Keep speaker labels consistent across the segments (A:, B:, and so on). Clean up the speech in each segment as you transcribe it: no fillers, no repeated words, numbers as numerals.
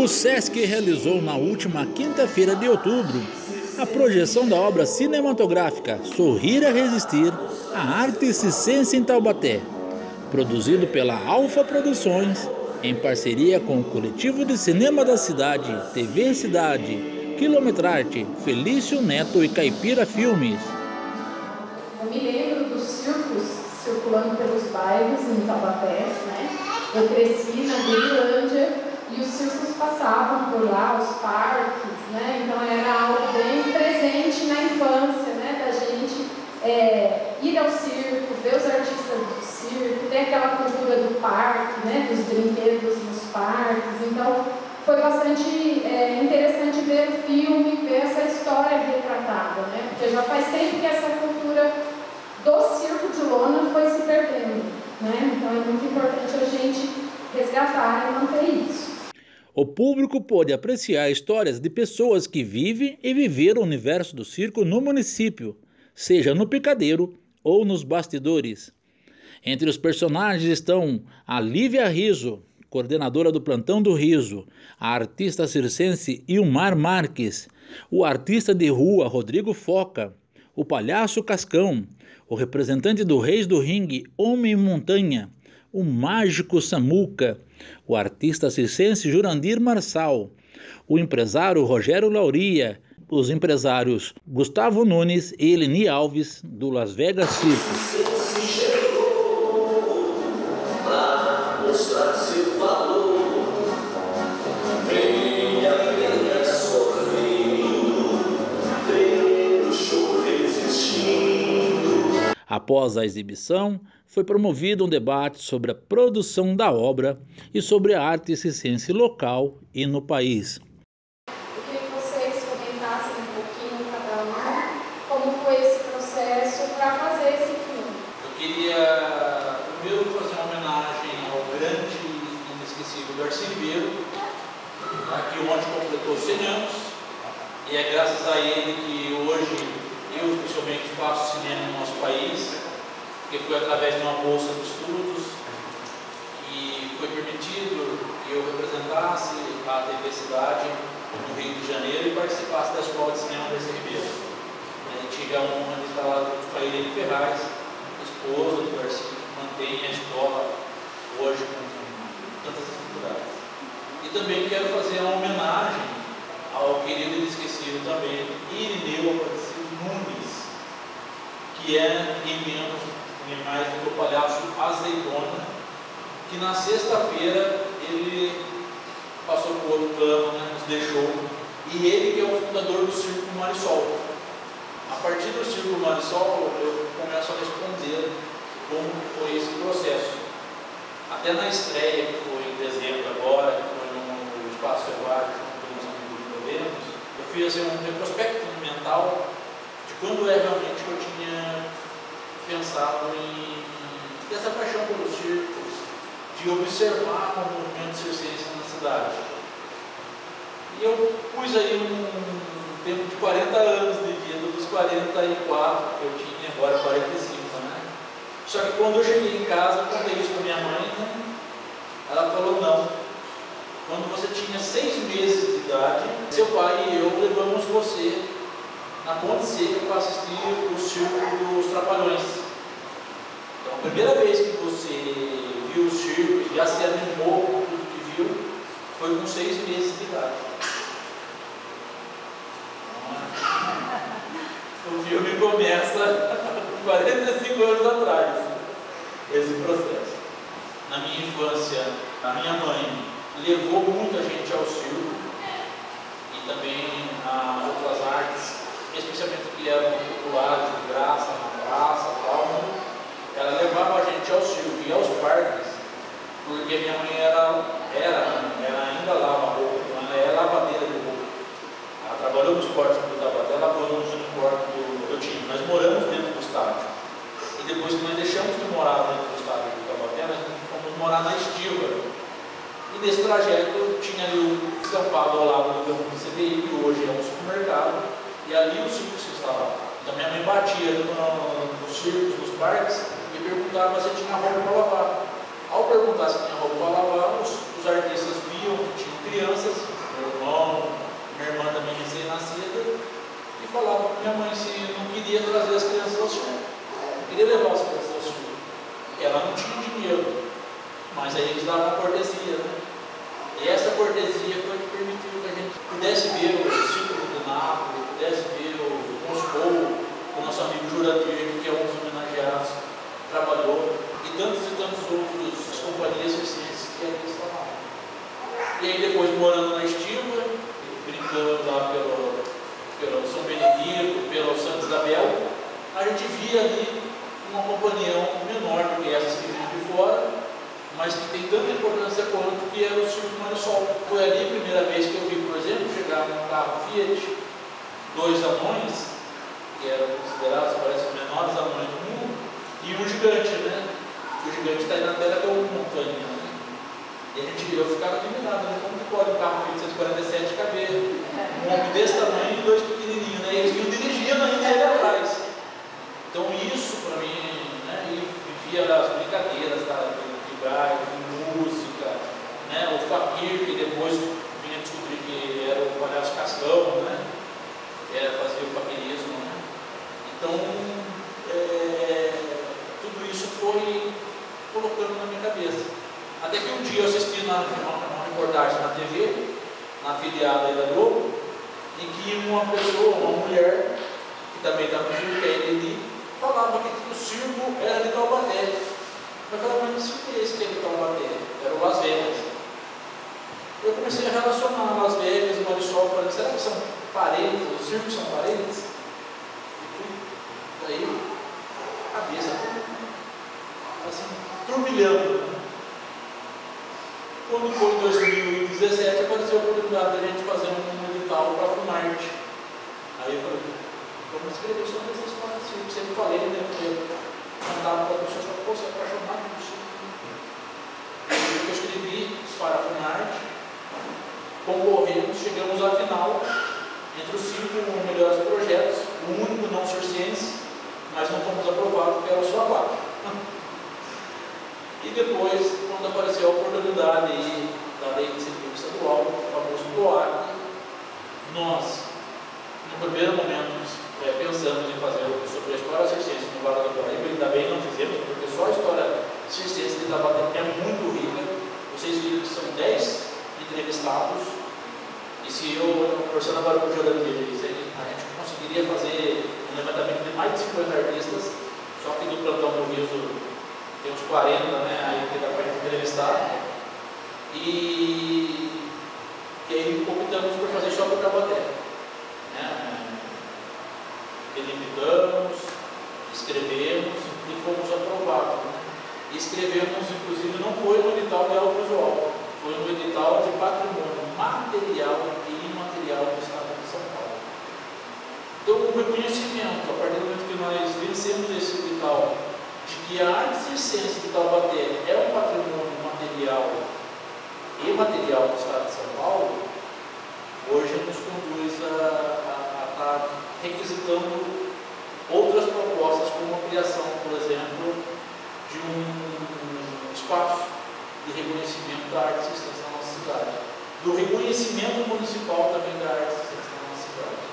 A: O Sesc realizou na última quinta-feira de outubro a projeção da obra cinematográfica Sorrir a Resistir, a Arte Circense em Taubaté, produzido pela Alfa Produções, em parceria com o Coletivo de Cinema da Cidade, TV Cidade, Quilometrarte, Felício Neto e Caipira Filmes.
B: Eu me lembro dos circos circulando pelos bairros em Taubaté, né? Eu cresci na Gurilândia e os circos passavam por lá, os parques, né? Então era algo bem presente na infância, né? Da gente ir ao circo, ver os artistas do circo, ter aquela cultura do parque, né? Dos brinquedos nos parques. Então foi bastante interessante ver o filme, ver essa história retratada, né? Porque já faz tempo que essa cultura do circo de lona foi se perdendo, né? Então é muito importante a gente resgatar e manter isso.
A: O público pôde apreciar histórias de pessoas que vivem e viveram o universo do circo no município, seja no picadeiro ou nos bastidores. Entre os personagens estão a Lívia Riso, coordenadora do Plantão do Riso, a artista circense Ilmar Marques, o artista de rua Rodrigo Foca, o palhaço Cascão, o representante do Reis do Ringue, Homem Montanha, o mágico Samuca, o artista circense Jurandir Marçal, o empresário Rogério Lauria, os empresários Gustavo Nunes e Eleni Alves, do Las Vegas Circo. Após a exibição, foi promovido um debate sobre a produção da obra e sobre a arte circense local e no país.
B: Eu queria que vocês comentassem um pouquinho, cada um, como foi esse processo para fazer esse filme.
C: Eu queria primeiro fazer uma homenagem ao grande e inesquecível Darcy Ribeiro, que ontem completou 100 anos, e é graças a ele que hoje eu especialmente faço cinema no nosso país, porque foi através de uma bolsa de estudos que foi permitido que eu representasse a TV Cidade no Rio de Janeiro e participasse da Escola de Cinema Darcy Ribeiro. Eu tive a honra de estar lá com a Irene Ferraz, esposa do Darcy, que mantém a escola hoje com tantas dificuldades. E também quero fazer uma homenagem ao querido e inesquecível também Irineu Aparecido Nunes, que é ninguém menos nem mais do que o palhaço Azeitona, que na sexta-feira ele passou por outro plano, né, nos deixou, e ele que é o fundador do Circo Marisol. A partir do Circo Marisol eu começo a responder como foi esse processo. Até na estreia, que foi em dezembro agora, que foi no Espaço Evário, eu fiz um retrospecto mental de quando realmente eu tinha pensado em ter essa paixão pelos circos, de observar o movimento circense na cidade. E eu pus aí um tempo de 40 anos de vida, dos 44 que eu tinha, agora 45, né? Só que quando eu cheguei em casa, eu contei isso para minha mãe, né? Ela falou não. Quando você tinha 6 meses de idade, seu pai e eu levamos você na Ponte Seca para assistir o circo dos Trapalhões. Então, a primeira vez que você viu o circo e já se animou com tudo que viu, foi com 6 meses de idade. O filme começa 45 anos atrás, esse processo. Na minha infância, a minha mãe levou muita gente ao circo e também a outras artes, especialmente que eram populares, de graça, na praça, tal. Ela levava a gente ao circo e aos parques, porque minha mãe ela ainda lava roupa, ela é lavadeira de roupa. Ela trabalhou nos portos do Taubaté, lavando os uniformes do time. Nós moramos dentro do estádio. E depois que nós deixamos de morar dentro do estádio do Taubaté, nós fomos morar na Estiva. E nesse trajeto tinha ali o estampado ao lado do campo do CDI, que hoje é um supermercado, e ali o circo se instalava. Então minha mãe batia nos circos, nos parques, e perguntava se tinha roupa para lavar. Ao perguntar se tinha roupa para lavar, os artistas viam que tinham crianças recém-nascida e falava para minha mãe se não queria trazer as crianças ao circo, queria levar as crianças ao circo. Ela não tinha dinheiro, mas aí eles davam uma cortesia, né? E essa cortesia foi que permitiu que a gente pudesse ver o Círculo do Nápoles, pudesse ver o Moscou, o nosso amigo Jurandir, que é um dos homenageados, trabalhou, e tantos outros companhias circenses que ali estavam. E aí depois, morando na Estiva, brincando lá pelo São Benedito, pelo Santa Isabel, a gente via ali uma companhia menor do que essas que vinham de fora, mas que tem tanta importância quanto que era o Circo Marisol. Foi ali a primeira vez que eu vi, por exemplo, chegar num carro Fiat, 2 anões, que eram considerados, parece, os menores anões do mundo, e um gigante, né? O gigante está aí na tela, que é uma montanha, né? E eu ficava admirado, né? Como que pode um carro Fiat 147 caber um homem desse tamanho e 2 pequenininhos, né? E eles vinham dirigindo ainda ele atrás. Então isso para mim, né? E vivia as brincadeiras, tá? De música, né? O Fakir, que depois vinha descobrir que era o palhaço Cascão, né? Fazia o faquirismo, né? Então, tudo isso foi colocando na minha cabeça. Até que um dia eu assisti uma reportagem na TV, na afiliada da Globo, em que uma pessoa, uma mulher, que também está no circo, que é ele, falava que o circo era de Taubaté. Eu falei, mas que circo é esse que é de Taubaté? Era o Las Vegas. Eu comecei a relacionar Las Vegas e Marisol, falei, será que são parentes? Os circos são parentes? E daí, a cabeça, assim, turbilhando. Quando foi em 2017, apareceu a oportunidade de a gente fazer um edital para a Funarte. Aí eu falei, vamos escrever sobre essa história do circo. Sempre falei, né? Eu cantava para as pessoas, pô, você é apaixonado por circo. Eu escrevi para a Funarte, concorremos, chegamos à final, entre os 5 melhores projetos, o único não circense, mas não fomos aprovados, porque era só 4. E depois, quando apareceu a oportunidade da lei de incentivo estadual, o famoso PROAC, nós, no primeiro momento, pensamos em fazer sobre a história circense no Vale do Paraíba, ainda bem não fizemos, porque só a história circense de Taubaté é muito rica. Vocês viram que são 10 entrevistados, e se eu, conversando agora com o Jurandir, a gente conseguiria fazer um levantamento de mais de 50 artistas, só que do plantão do Riso tem uns 40, né, aí que dá para a gente entrevistar, e aí optamos por fazer só para Taubaté, né? Delimitamos, escrevemos e fomos aprovados, né? E escrevemos, inclusive, não foi no edital de audiovisual, foi no edital de patrimônio material e imaterial do Estado de São Paulo. Então, o reconhecimento, a partir do momento que nós vencemos esse edital, de que a arte circense de Taubaté é um patrimônio material e imaterial do Estado de São Paulo, hoje nos conduz a estar requisitando outras propostas, como a criação, por exemplo, de um espaço de reconhecimento da arte circense na nossa cidade, do reconhecimento municipal também da arte circense na nossa cidade.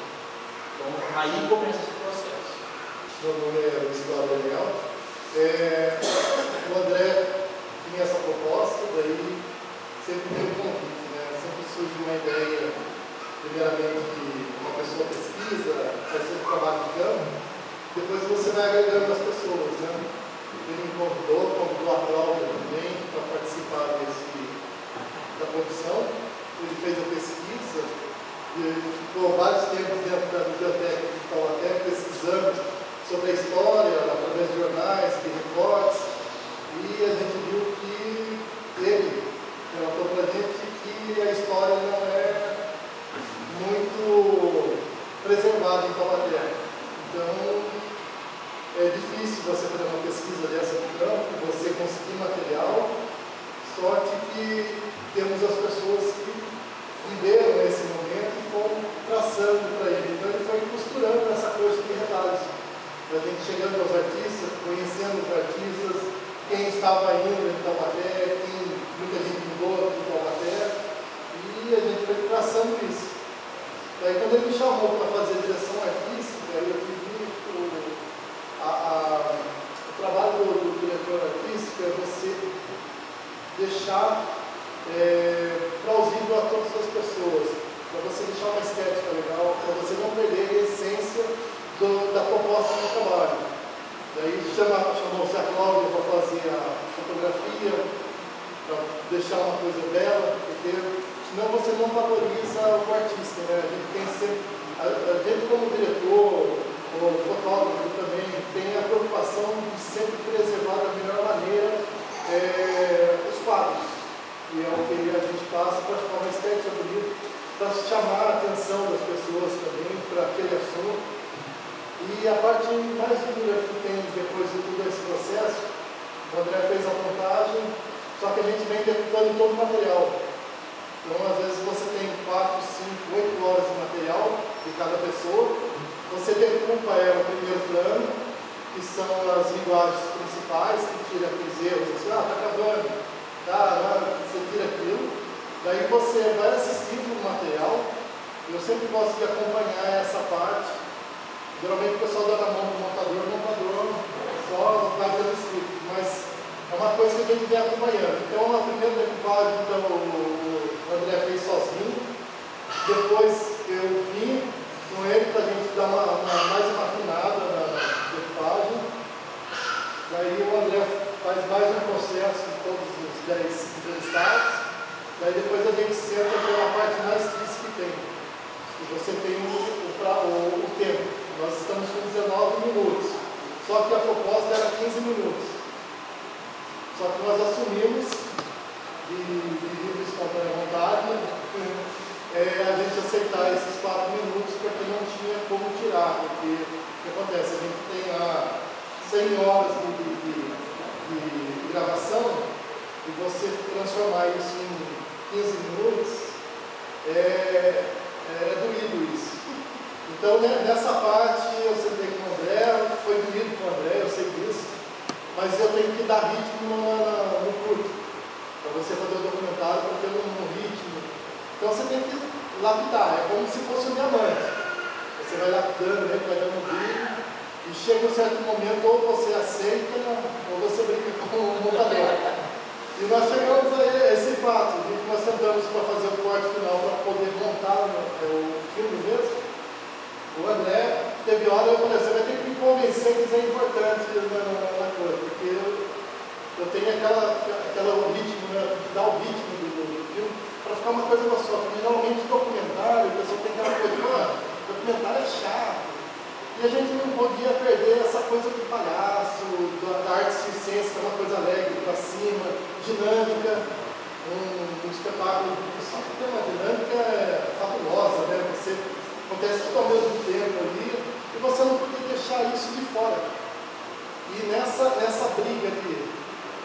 C: Então, aí começa esse processo.
D: Meu nome é Luiz Daniel. O André tinha essa proposta, daí sempre tem um convite, né? Sempre surge uma ideia, primeiramente, uma pessoa pesquisa, faz seu trabalho de campo, depois você vai agregando as pessoas, né? Ele me convidou a Cláudia também para participar da produção. Ele fez a pesquisa, ele ficou vários tempos dentro da biblioteca de Taubaté pesquisando sobre a história, através de jornais, de recortes, e a gente viu que ele relatou para a gente que a história não é muito preservada em Taubaté. Então, é difícil você fazer uma pesquisa dessa no campo, você conseguir material, sorte que temos as pessoas que viveram esse momento e foram traçando para ele. Então, ele foi costurando essa coisa de retalhos. A gente chegando aos artistas, conhecendo os artistas, quem estava indo em Taubaté, muita gente mudou em Taubaté, e a gente foi traçando isso. Daí quando ele me chamou para fazer direção artística, eu pedi o trabalho do diretor artístico é você deixar plausível a todas as pessoas, para você deixar uma estética legal, para você não perder a essência da proposta do trabalho. Daí chamou-se a Cláudia para fazer a fotografia, para deixar uma coisa bela, porque senão você não valoriza o artista, né? A gente tem sempre, a gente como diretor, ou fotógrafo também, tem a preocupação de sempre preservar da melhor maneira os quadros. E é o que a gente passa para ficar uma estética bonita, para chamar a atenção das pessoas também para aquele assunto. E a parte mais dura que tem depois de todo esse processo, o André fez a montagem, só que a gente vem decupando todo o material. Então, às vezes, você tem 4, 5, 8 horas de material de cada pessoa, você decupa ela no primeiro plano, que são as linguagens principais, que tira aqueles erros, assim, tá cavando, você tira aquilo, daí você vai assistindo o material. Eu sempre gosto de acompanhar essa parte. Geralmente o pessoal dá na mão do montador só vai pelo escrito, mas é uma coisa que a gente vem acompanhando. Então, a primeira decupagem, então, o André fez sozinho, depois eu vim com ele para a gente dar mais uma afinada na decupagem. Daí o André faz mais um processo de todos os 10 entrevistados, daí depois a gente senta pela parte mais triste que tem. E você tem o tempo. Nós estamos com 19 minutos, só que a proposta era 15 minutos. Só que nós assumimos, de livre espontânea vontade, a gente aceitar esses 4 minutos, porque não tinha como tirar. Porque o que acontece? A gente tem 100 horas de gravação, e você transformar isso em 15 minutos, é doído isso. Então, nessa parte, eu sentei com o André, foi doído com o André, eu sei disso, mas eu tenho que dar ritmo no curto, para você fazer o documentário, para ter um ritmo. Então, você tem que lapidar, é como se fosse um diamante. Você vai lapidando, vai dando brilho, e chega um certo momento, ou você aceita, ou você brinca com o montador. E nós chegamos a esse fato, de que nós sentamos para fazer o corte final, para poder montar o filme mesmo. O André, teve hora, eu falei, você vai ter que me convencer que isso é importante na coisa, porque eu tenho aquela ritmo, dar o ritmo do filme, para ficar uma coisa só. Porque geralmente documentário, a pessoa tem aquela coisa, documentário é chato. E a gente não podia perder essa coisa do palhaço, da arte circense, que é uma coisa alegre, para cima, dinâmica, um espetáculo, só que tem uma dinâmica fabulosa, né? Acontece tudo ao mesmo tempo ali, e você não podia deixar isso de fora. E nessa briga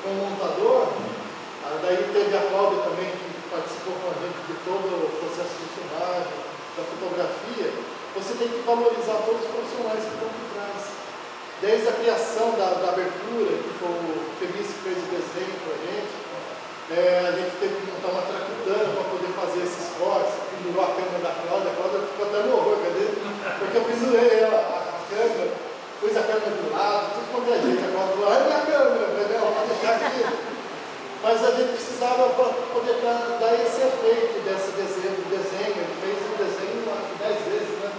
D: com o montador, daí teve a Cláudia também, que participou com a gente de todo o processo de filmagem, da fotografia. Você tem que valorizar todos os profissionais que estão por trás. Desde a criação da abertura, que foi o Feliz que fez o desenho para a gente teve que montar uma tracutana para poder fazer esses cortes, pendurou a câmera da Cláudia, a Cláudia ficou até no horror, cadê? Porque eu pendurei a câmera, pus a câmera do lado, tudo quanto é jeito, a Cláudia falou, olha minha câmera, entendeu? Vou deixar aqui. Mas a gente precisava para poder dar esse efeito desse desenho, ele fez o desenho 10 vezes, né?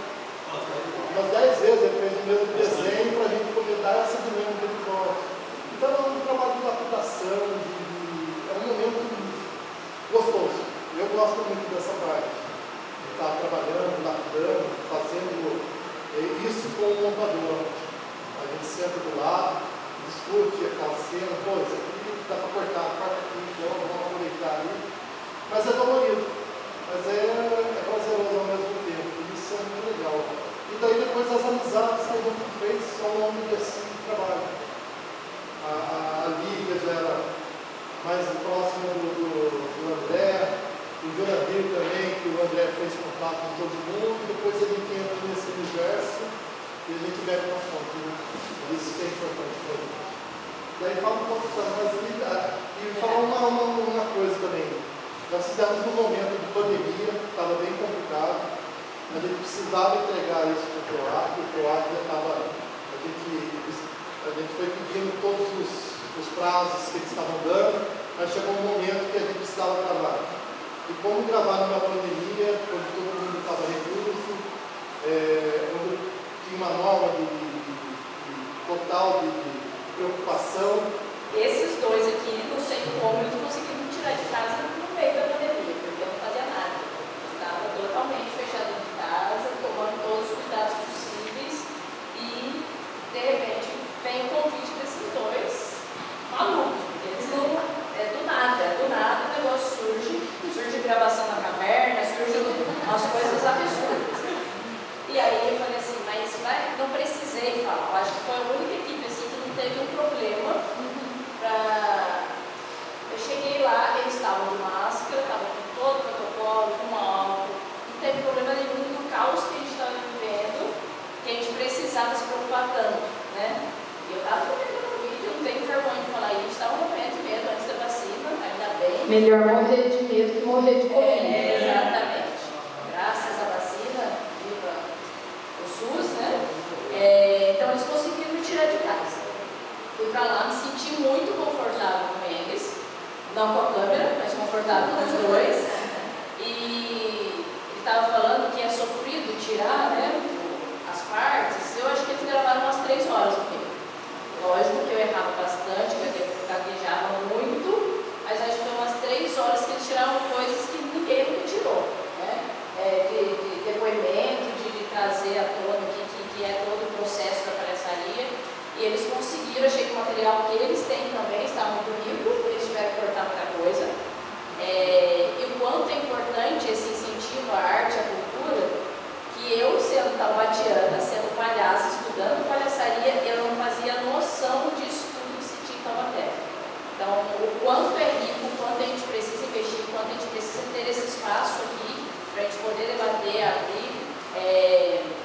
D: Umas 10 vezes ele fez o mesmo desenho para a gente poder dar essa dinâmica de corte. Então é um trabalho de lapidação, é um momento gostoso. Eu gosto muito dessa parte. Estar trabalhando, lapidando, fazendo isso com o montador. A gente senta do lado, discute aquela cena, pô, isso aqui dá para cortar, corta aqui, então vamos aproveitar ali. Mas é dolorido, mas é prazeroso ao mesmo tempo. Isso é muito legal. E daí depois as amizades que a gente fez ao longo desse trabalho. A Lívia já era mais próxima do André, o Jonadir também, que o André fez contato com todo mundo, depois a gente entra nesse universo e a gente vai para a fonte. Né? Isso que é importante para a gente. Daí fala um pouco para nós e falar uma coisa também. Nós fizemos num momento de pandemia, estava bem complicado, a gente precisava entregar isso para o PROAC, o PROAC já estava, a gente foi pedindo todos os prazos que eles estavam dando, mas chegou um momento que a gente precisava gravar. E como gravar numa pandemia, quando todo mundo estava recluso, quando tinha uma norma total de preocupação.
E: Esses dois aqui, não sei como eles conseguiram me tirar de casa no meio da pandemia, porque eu não fazia nada. Eu estava totalmente fechada de casa, tomando todos os cuidados possíveis e, de repente, vem o convite desses dois malucos, porque eles não... do nada o negócio surge gravação na caverna, surge umas coisas absurdas. E aí eu falei assim, mas não precisei falar. Eu acho que foi a única equipe assim, que não teve um problema. Eu cheguei lá, eles estavam de máscara, estavam com todo o protocolo, com álcool, não teve problema nenhum no caos que a gente estava vivendo, que a gente precisava se preocupar tanto, né? E eu estava comentando no vídeo, não tenho vergonha de falar isso, estava morrendo de medo antes da vacina, ainda bem.
B: Melhor morrer de medo que morrer de Covid.
E: Exatamente. Graças à vacina, viva o SUS, né? Então eles conseguiram me tirar de casa. Fui pra lá, me senti muito confortável com eles, não com a câmera, mas confortável com os dois. E ele estava falando que é sofrido tirar, né, as partes. Eu acho que eles gravaram umas 3 horas comigo. Lógico que eu errava bastante, que eu gaguejava muito, mas acho que foi umas 3 horas que eles tiraram coisas que ninguém nunca tirou, né? De depoimento, de trazer à tona o que é todo o processo da palhaçaria. E eles conseguiram, achei que o material que eles têm também está muito rico, eles tiveram que cortar muita coisa. E o quanto é importante esse incentivo à arte, à cultura, que eu, sendo taubatiana, sendo palhaça, estudando palhaçaria, eu não fazia noção disso tudo que se tinha em Taubaté. Então, o quanto é rico, o quanto a gente precisa investir, o quanto a gente precisa ter esse espaço aqui, para a gente poder debater, abrir.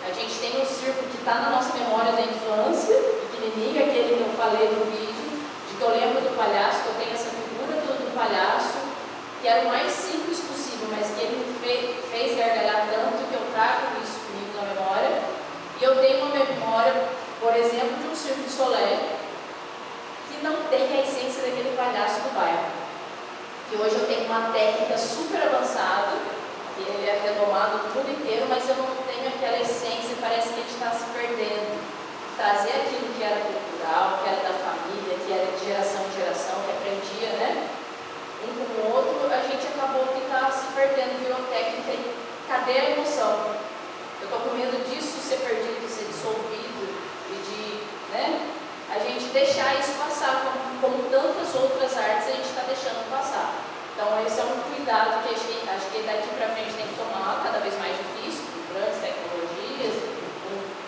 E: A gente tem um circo que está na nossa memória da infância, pequenininho, aquele que eu falei no vídeo, de que eu lembro do palhaço, que eu tenho essa figura do palhaço, que era o mais simples possível, mas que ele me fez gargalhar tanto que eu trago isso comigo na memória. E eu tenho uma memória, por exemplo, de um circo de Solé, que não tem a essência daquele palhaço do bairro. Que hoje eu tenho uma técnica super avançada, que ele é renomado no mundo inteiro, mas eu não tenho aquela essência, parece que a gente está se perdendo. Trazer aquilo que era cultural, que era da família, que era de geração em geração, que aprendia, né? Um com o outro, a gente acabou que está se perdendo, virou técnica e cadê a emoção? Eu estou com medo disso ser perdido, de ser dissolvido e de, né? A gente deixar isso passar, como tantas outras artes a gente está deixando passar. Então esse é um cuidado que acho que daqui para frente tem que tomar, cada vez mais difícil, com grandes tecnologias,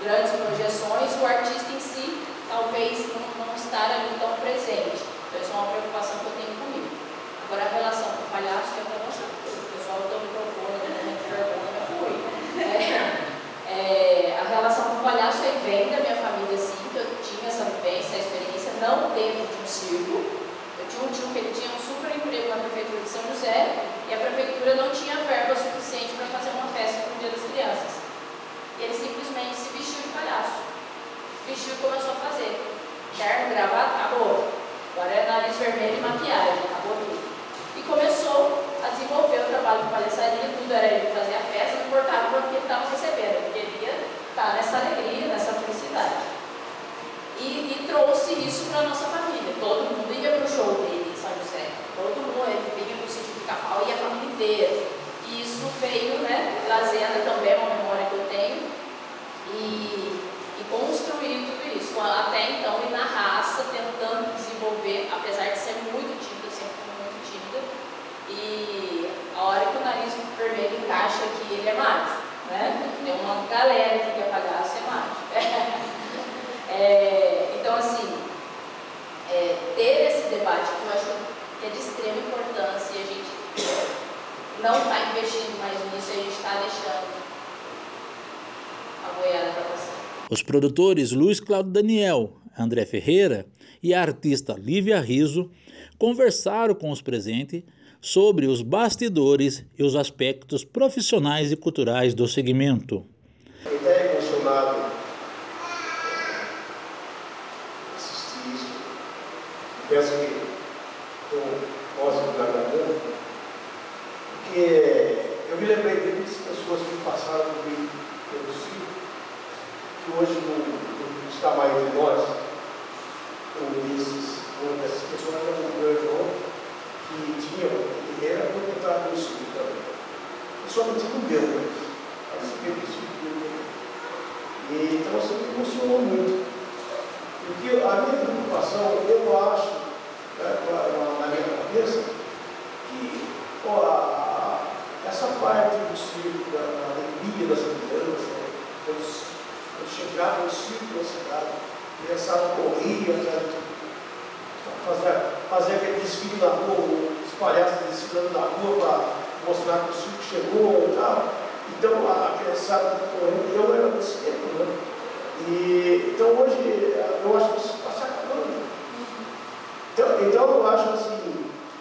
E: grandes projeções, o artista em si talvez não estar ali tão presente. Então isso é uma preocupação que eu tenho comigo. Agora a relação com o palhaço é para nossa coisa. O pessoal do microfone, de vergonha, fui. A relação com o palhaço vem da minha família, sim, que eu tinha essa vivência, essa experiência, não dentro de um circo. Eu tinha um tio que ele tinha um super emprego na prefeitura de São José e a prefeitura não tinha verba suficiente para fazer uma festa para o Dia das Crianças. E ele simplesmente se vestiu de palhaço. Vestiu e começou a fazer. Terno, gravata, acabou. Agora é nariz vermelho e maquiagem, acabou tudo. E começou a desenvolver o trabalho de palhaçaria, tudo era ele que fazia a festa, não importava quanto ele estava recebendo, ele queria estar nessa alegria, nessa felicidade. E trouxe isso para a nossa família. Todo mundo ia para o show dele em São José. Todo mundo vinha para o sítio de Pica-Pau e a família inteira. E isso veio, né, trazendo também uma memória que eu tenho e construir tudo isso. Até então, e na raça, tentando desenvolver, apesar de ser muito tímida, sempre fui muito tímida. E a hora que o nariz vermelho encaixa aqui, ele é mágico, né? Tem uma galera que quer pagar, isso é mágico. Então, assim, ter esse debate, que eu acho que é de extrema importância, e a gente não está investindo mais nisso, a gente está deixando a boiada para passar.
A: Os produtores Luiz Cláudio Daniel, André Ferreira e a artista Lívia Riso conversaram com os presentes sobre os bastidores e os aspectos profissionais e culturais do segmento.
F: Fiquei até emocionado assistir isso. Peço que estou ótimo na garganta, porque eu me lembrei de muitas pessoas que passaram pelo circo, que hoje não está mais entre nós, uma dessas pessoas era um grande homem que era proprietário do circo também. Somente no meu, mas participei do circo dele. E então isso me emocionou muito. Porque a minha preocupação, eu acho, na minha cabeça, que essa parte do circo, da alegria das crianças, quando chegava no circo da cidade, a criançada corria, fazer aquele desfile na rua, os palhaços desfilando na rua para mostrar que o circo chegou e tal. Então a criançada correndo, eu era desse tempo, né? Então hoje eu acho que isso está se acabando. Então eu acho assim,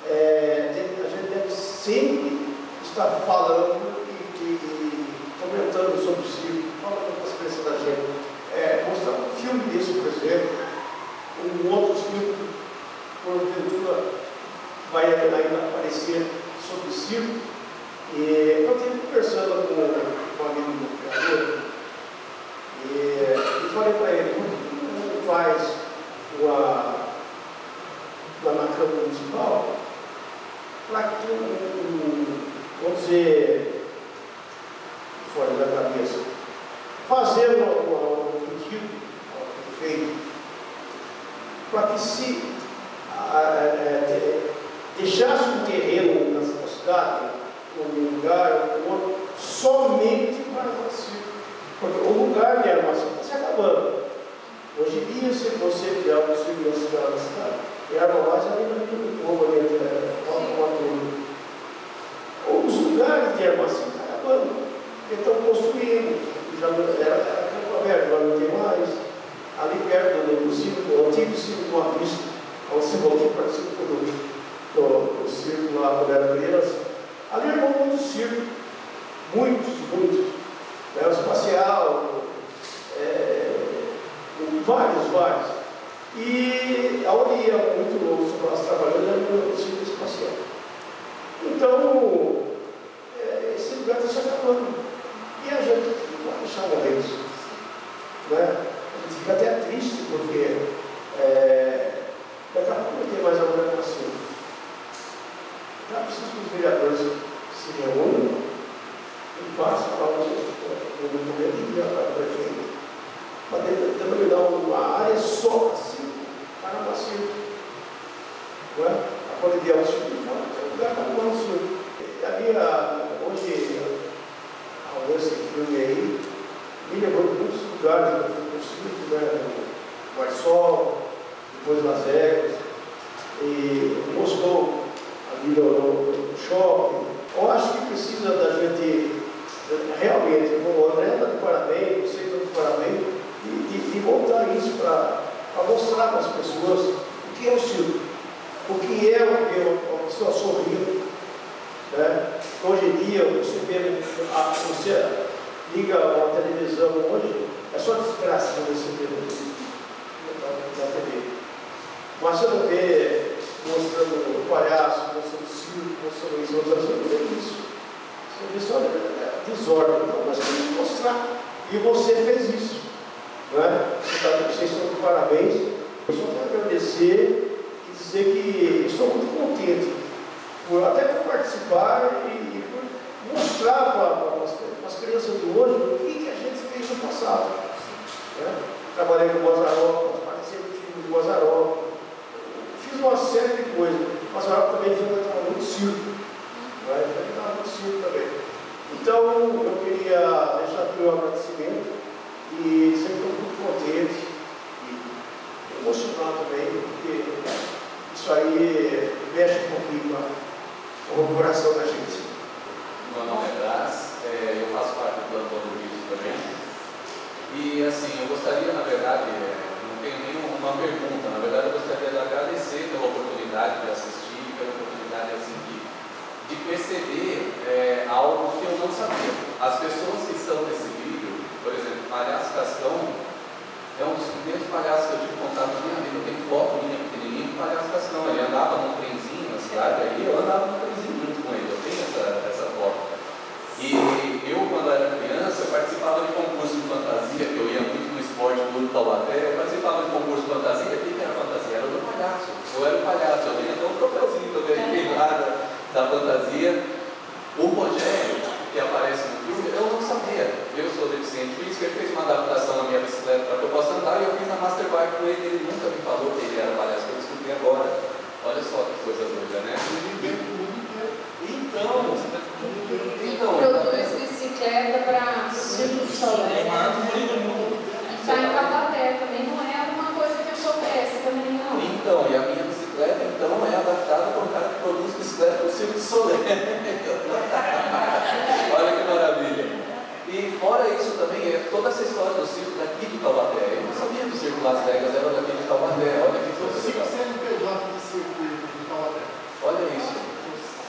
F: a gente deve sempre estar falando e comentando sobre o circo, falando com as crianças da gente. Mostrar um filme desse, por exemplo, um outro filme, porventura, vai ainda aparecer sobre o circo. E eu estive conversando com um amigo do criador, e falei para ele, como faz lá na Câmara Municipal, para que vamos dizer, fora da cabeça, fazer um pedido ao prefeito, para que se deixasse um terreno na cidade, um lugar, um outro, somente para o circo. Porque o lugar de armação está se acabando. Hoje em dia, se você criar um circo na cidade, e arma mais ali na Vila do Povo, ali os lugares de armação estão acabando. Estão construindo. Já era campo aberto, agora não tem mais. Ali perto do circo, o antigo circo do Boa Vista, onde se voltou para o circo do circo lá quando era criança. Ali era muito circo, muitos, o espacial, vários. E aonde ia muito nós trabalhando era no circo espacial. Então, esse lugar está se acabando. E a gente não vai deixar morrer isso. Né? A gente fica até triste, porque daqui a pouco não tem mais alguma coisa assim. Já preciso que os vereadores se reúnam e façam no documento de para o prefeito, para determinar uma área só assim, para o circo. A qualidade é o circo de fora, tem um lugar para arrumar o circo. Hoje, ao ver esse filme aí, me lembrou de muitos lugares que eu fui para o circo, no Marsol, depois Las Vegas, e Moscou, ali no shopping. Eu acho que precisa da gente realmente, o André está de parabéns, você está de parabéns, e voltar isso para mostrar para as pessoas o que é o circo, o que é uma pessoa sorrindo. Né? Hoje em dia, você liga a televisão hoje, é só desgraça que você vê na TV. Mas você não vê mostrando o palhaço, mostrando o circo, mostrando isso, você não vê isso. Você vê só desordem. Então nós temos que mostrar. E você fez isso. Não é? Vocês estão de parabéns. Eu só quero agradecer e dizer que estou muito contente até por participar e por mostrar para as crianças de hoje o que a gente fez no passado. Né? Trabalhei com o Mazzaropi, participei do filme do Mazzaropi, fiz uma série de coisas. O Mazzaropi também foi muito circo. Vai enfrentar muito circo também. Então, eu queria deixar aqui o agradecimento e sempre estou muito contente e emocionado também, porque isso aí mexe um pouquinho com o coração da gente.
G: Meu nome é Brás, eu faço parte do plantão do vídeo também. E assim, eu gostaria, na verdade, não tenho nenhuma pergunta, na verdade eu gostaria de agradecer pela oportunidade de assistir, pela oportunidade assim, de perceber algo que eu não sabia. As pessoas que estão nesse vídeo, por exemplo, Palhaço Cascão é um dos primeiros palhaços que eu tive contato na minha vida. Eu tenho foto minha pequenininha do Palhaço Cascão. Ele andava num trenzinho na cidade, aí eu andava num trenzinho junto com ele. Eu tenho essa foto. E eu, quando era criança, eu participava de concurso de fantasia, que eu ia muito no esporte do Taubaté. Eu participava de concurso de fantasia. O que era fantasia? Era do palhaço. Eu era o palhaço. Eu tenho até um troféuzinho que eu ganhei lá da fantasia. O Rogério, que aparece no filme, eu não sabia. Eu sou deficiente físico, ele fez uma adaptação na minha bicicleta para que eu possa andar, e eu fiz na Master Bike com ele. Ele nunca me falou que ele era palhaço, que eu descobri agora. Olha só que coisa doida, né?
B: Produz bicicleta para Circo de Solé. Está em Taubaté também, não é alguma coisa que eu soubesse também, não.
G: Então, e a minha bicicleta, então, é adaptada para um cara que produz bicicleta para o Circo de Solé. Olha que maravilha. E fora isso também, é toda essa história do circo daqui de Taubaté. Eu não sabia que o Circo Las Vegas era daqui de Taubaté. Olha que coisa legal.
D: CNPJ do Circo de Taubaté.
G: Olha isso.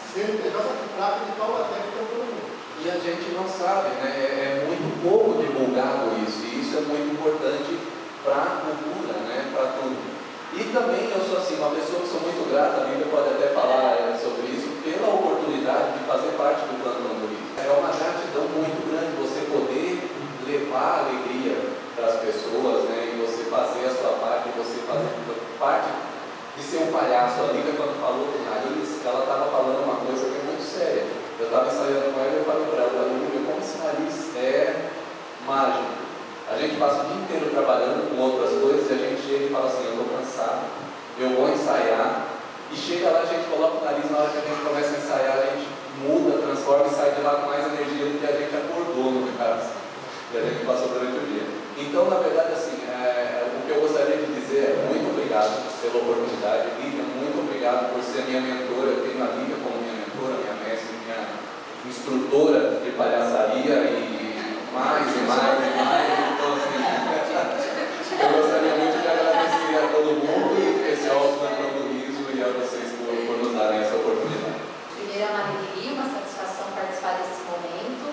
D: CNPJ de placa de Taubaté que tem todo mundo.
G: E a gente não sabe, né? É muito pouco divulgado isso. E isso é muito importante para a cultura, né? Para tudo. E também eu sou assim, uma pessoa que sou muito grata, a Lívia pode até falar sobre isso, pela oportunidade de fazer parte do Plantão do Rio. É uma gratidão muito grande você poder levar alegria para as pessoas, né? E você fazer a sua parte, você fazer parte de ser um palhaço. A Lívia, quando falou do nariz, ela estava falando uma coisa que é muito séria. Eu estava ensaiando com ela e eu falei para ela, Lívia, como esse nariz é mágico. A gente passa o dia inteiro trabalhando com outras coisas e a gente chega e fala assim, eu estou cansado, eu vou ensaiar, e chega lá, a gente coloca o nariz, na hora que a gente começa a ensaiar, a gente muda, transforma e sai de lá com mais energia do que a gente acordou no caso, que a gente passou durante o dia. Então, na verdade, assim, o que eu gostaria de dizer é muito obrigado pela oportunidade. Lívia, muito obrigado por ser minha mentora. Eu tenho a Lívia como minha mentora, minha mestre, minha instrutora de palhaçaria e mais e mais e mais. Então, assim, eu gostaria muito de agradecer a todo mundo, e em especial ao Plantão do Riso e a vocês por nos darem essa oportunidade.
E: Primeiro é uma alegria, uma satisfação participar desse momento.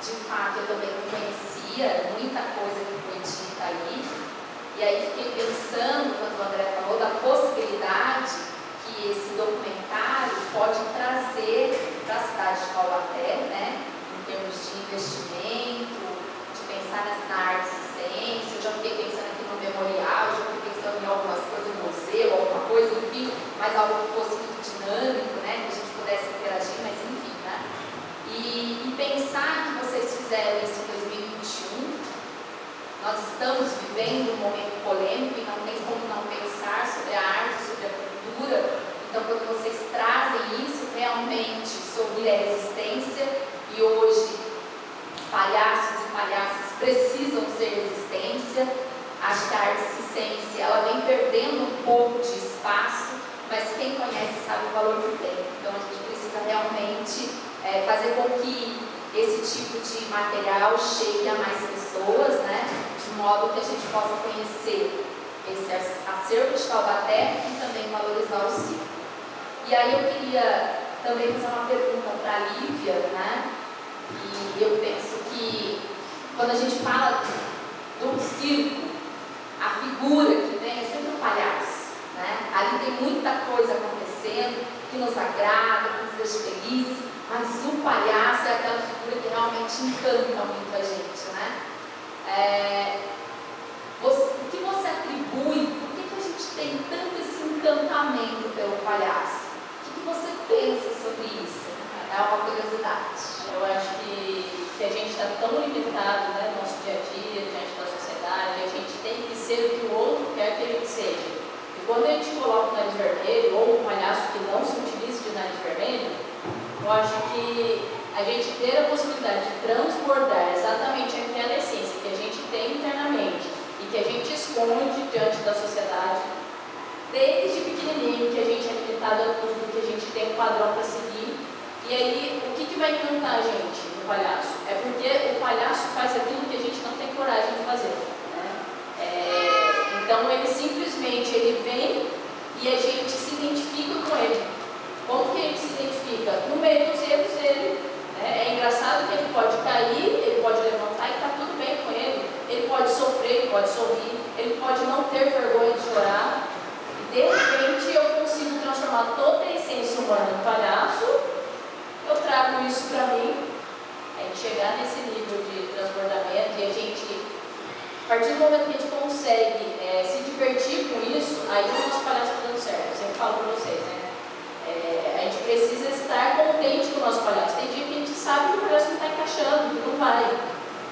E: De fato, eu também não conhecia muita coisa que foi dita aí. E aí fiquei pensando, quando o André falou, da possibilidade que esse documentário pode trazer para a cidade de Taubaté, né? Em termos de investimento, de pensar na arte e ciência. Eu já fiquei pensando aqui no memorial, já fiquei pensando em algumas coisas no museu, alguma coisa, enfim, mas algo que fosse muito dinâmico, né? Que a gente pudesse interagir, mas enfim, né? E pensar que vocês fizeram isso em 2021, nós estamos vivendo um momento polêmico e não tem como não pensar sobre a arte, sobre a cultura. Então, quando vocês trazem isso realmente sobre a resistência, e hoje palhaços e palhaças precisam ser resistência, acho que a arte circense ela vem perdendo um pouco de espaço, mas quem conhece sabe o valor que tem. Então, a gente precisa realmente fazer com que esse tipo de material chegue a mais pessoas, né? De modo que a gente possa conhecer esse acervo de Taubaté e também valorizar o circo. E aí eu queria também fazer uma pergunta para a Lívia, né? E eu penso que quando a gente fala do circo, a figura que vem é sempre o palhaço, né? Ali tem muita coisa acontecendo que nos agrada, que nos deixa felizes, mas o palhaço é aquela figura que realmente encanta muito a gente, né? O que você atribui, por que a gente tem tanto esse encantamento pelo palhaço? O que você pensa sobre isso? É uma curiosidade.
H: Eu acho que a gente está tão limitado, né, no nosso dia a dia, diante da sociedade, a gente tem que ser o que o outro quer que ele seja. E quando a gente coloca o nariz vermelho, ou um palhaço que não se utiliza de nariz vermelho, eu acho que a gente ter a possibilidade de transbordar exatamente aquela essência que a gente tem internamente e que a gente esconde diante da sociedade, desde pequenininho, que a gente é limitado a tudo, que a gente tem um padrão para seguir. E aí, o que vai encantar a gente no palhaço? É porque o palhaço faz aquilo que a gente não tem coragem de fazer, né? Então, ele simplesmente vem e a gente se identifica com ele. Como que ele se identifica? No meio dos erros dele. É engraçado que ele pode cair, ele pode levantar e está tudo bem com ele. Ele ouvir, ele pode não ter vergonha de chorar, e de repente eu consigo transformar toda a essência humana no palhaço, eu trago isso para mim, a gente chegar nesse nível de transbordamento e a gente, a partir do momento que a gente consegue se divertir com isso, aí o nosso palhaço está dando certo. Eu sempre falo para vocês, né? A gente precisa estar contente com o nosso palhaço. Tem dia que a gente sabe que o palhaço não está encaixando, que não vai.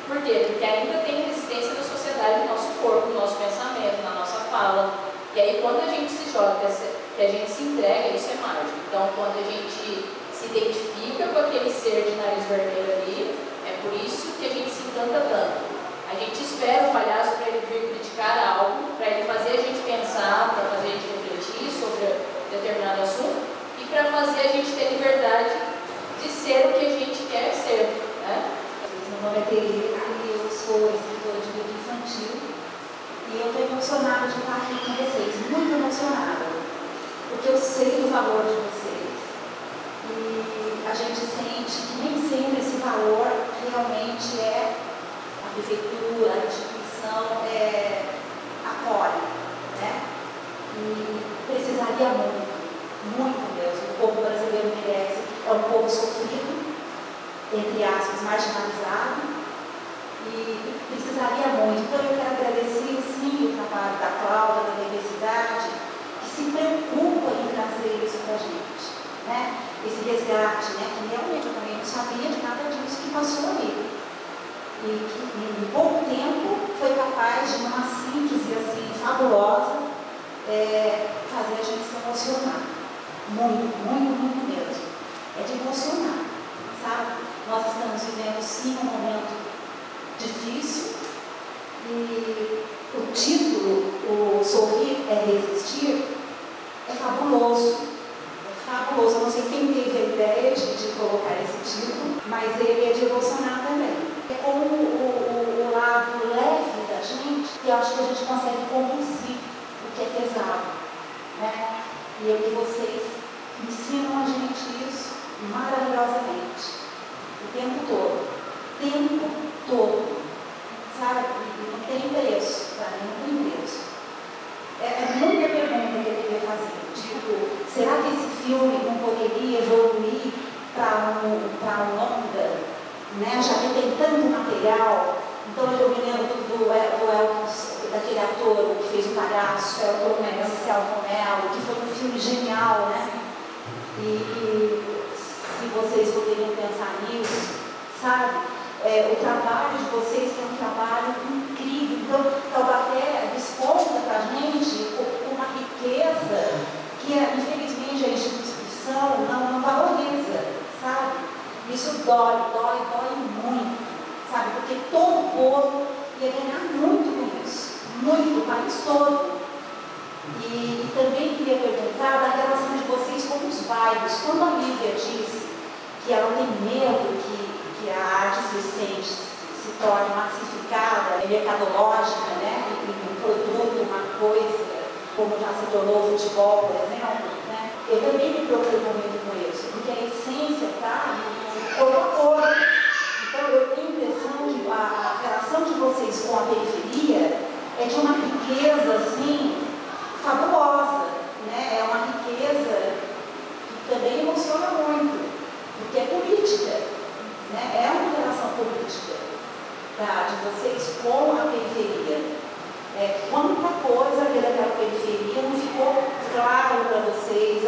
H: Por quê? Porque ainda tem resistência da sociedade no nosso corpo, no nosso pensamento, na nossa fala. E aí quando a gente se joga, que a gente se entrega, isso é mágico. Então quando a gente se identifica com aquele ser de nariz vermelho ali, é por isso que a gente se encanta tanto. A gente espera o palhaço para ele vir criticar algo, para ele fazer a gente pensar, para fazer a gente refletir sobre determinado assunto e para fazer a gente ter liberdade de ser o que a gente quer ser, né?
I: Meu nome é Tereza e eu sou escritora de livro infantil e eu estou emocionada de estar aqui com vocês, muito emocionada, porque eu sei do valor de vocês e a gente sente que nem sempre esse valor realmente é a prefeitura, a instituição acolhe, né? E precisaria muito, muito mesmo. O povo brasileiro merece, é um povo sofrido, entre aspas, marginalizado, e precisaria muito. Então eu quero agradecer sim o trabalho da Cláudia, da universidade, que se preocupa em trazer isso para a gente, né? Esse resgate, né? Que realmente eu também não sabia de nada disso que passou ali. E que em pouco tempo foi capaz de uma síntese assim fabulosa, fazer a gente se emocionar. Muito, muito, muito mesmo. É de emocionar, sabe? Nós estamos vivendo sim um momento difícil e o título, o Sorrir é Resistir, é fabuloso. É fabuloso. Eu não sei quem teve a ideia de colocar esse título, mas ele é de emocionar também. É como o lado leve da gente, que eu acho que a gente consegue conduzir o que é pesado, né? E eu e vocês ensinam a gente isso maravilhosamente, o tempo todo, sabe? E não tem preço, para mim não tem preço. É muita pergunta que eu queria fazer, tipo, será que esse filme não poderia evoluir para um longa? Né? Já que tem tanto material, então eu me lembro do Elton, daquele ator que fez o palhaço, Elton Mello, que foi um filme genial, né? E se vocês poderiam pensar nisso, sabe? O trabalho de vocês é um trabalho incrível, então Taubaté desponta para a gente uma riqueza que infelizmente a instituição não valoriza, sabe? Isso dói muito, sabe? Porque todo o povo ia ganhar muito com isso, muito, o país todo. E também queria perguntar da relação de vocês com os bairros. Quando a Lívia disse que ela tem medo que a arte circense se torne massificada, mercadológica, né? Um produto, uma coisa, como já se tornou o futebol, por exemplo, né? Eu também me preocupo muito com isso, porque a essência está corpo a corpo. Então eu tenho a impressão que a relação de vocês com a periferia é de uma riqueza assim fabulosa, né? É uma riqueza que também emociona muito, porque é política, né? É uma relação política de vocês com a periferia. Quanta coisa daquela periferia não ficou claro para vocês,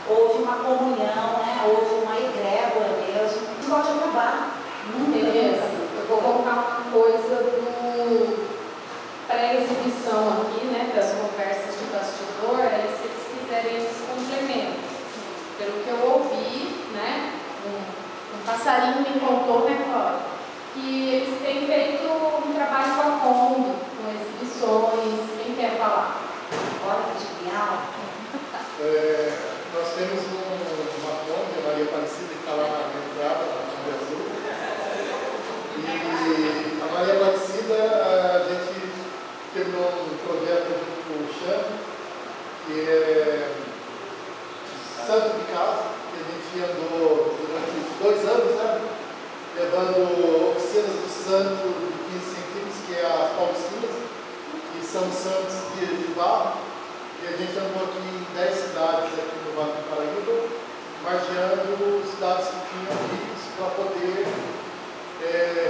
I: houve uma comunhão, né? Houve uma egrégora mesmo. Isso pode acabar.
B: Beleza. Eu vou colocar uma coisa do pré-exibição aqui, né? Das conversas de bastidor, aí se eles quiserem esses complementos. Pelo que eu ouvi, né? Um passarinho me contou, né, Cláudia? Que eles têm feito um trabalho com a Kombi, com exibições. Quem quer falar?
I: Olha que genial.
D: Nós temos uma Kombi, a Maria Aparecida, que está lá na entrada, na Kombi Azul. E a Maria Aparecida, a gente terminou um projeto junto com o Xan, que é Santo de Casa, que a gente andou durante 2 anos, né? Levando oficinas do santo de 15 centímetros, que é as Paulistinas, Santos de barro, e a gente andou aqui em 10 cidades aqui no Vale do Paraíba, margeando cidades que tinham rios para poder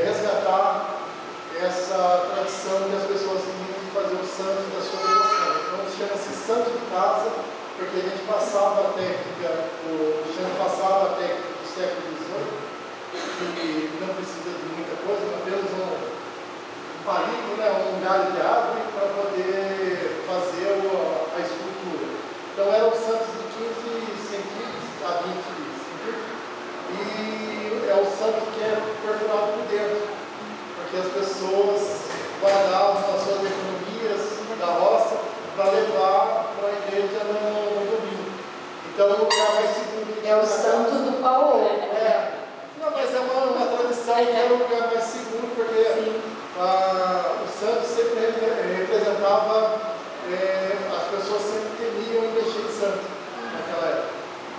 D: resgatar essa tradição que as pessoas tinham de fazer o santo da sua devoção. Então chama-se santo de casa, porque a gente passava a técnica, o Xande passava a técnica do século XVIII, que não precisa de muita coisa, apenas um palito, né, um galho de árvore para poder fazer a escultura. Então eram santos de 15 centímetros a 20 centímetros, e é o santo que é perfurado por dentro, porque as pessoas guardavam as suas economias da roça para levar para a igreja no domingo. Então o lugar mais seguro que
B: É o santo do Paulo.
D: Não, mas é uma tradição que era o lugar mais seguro, porque o santo sempre representava, as pessoas sempre temiam investir em santo naquela época.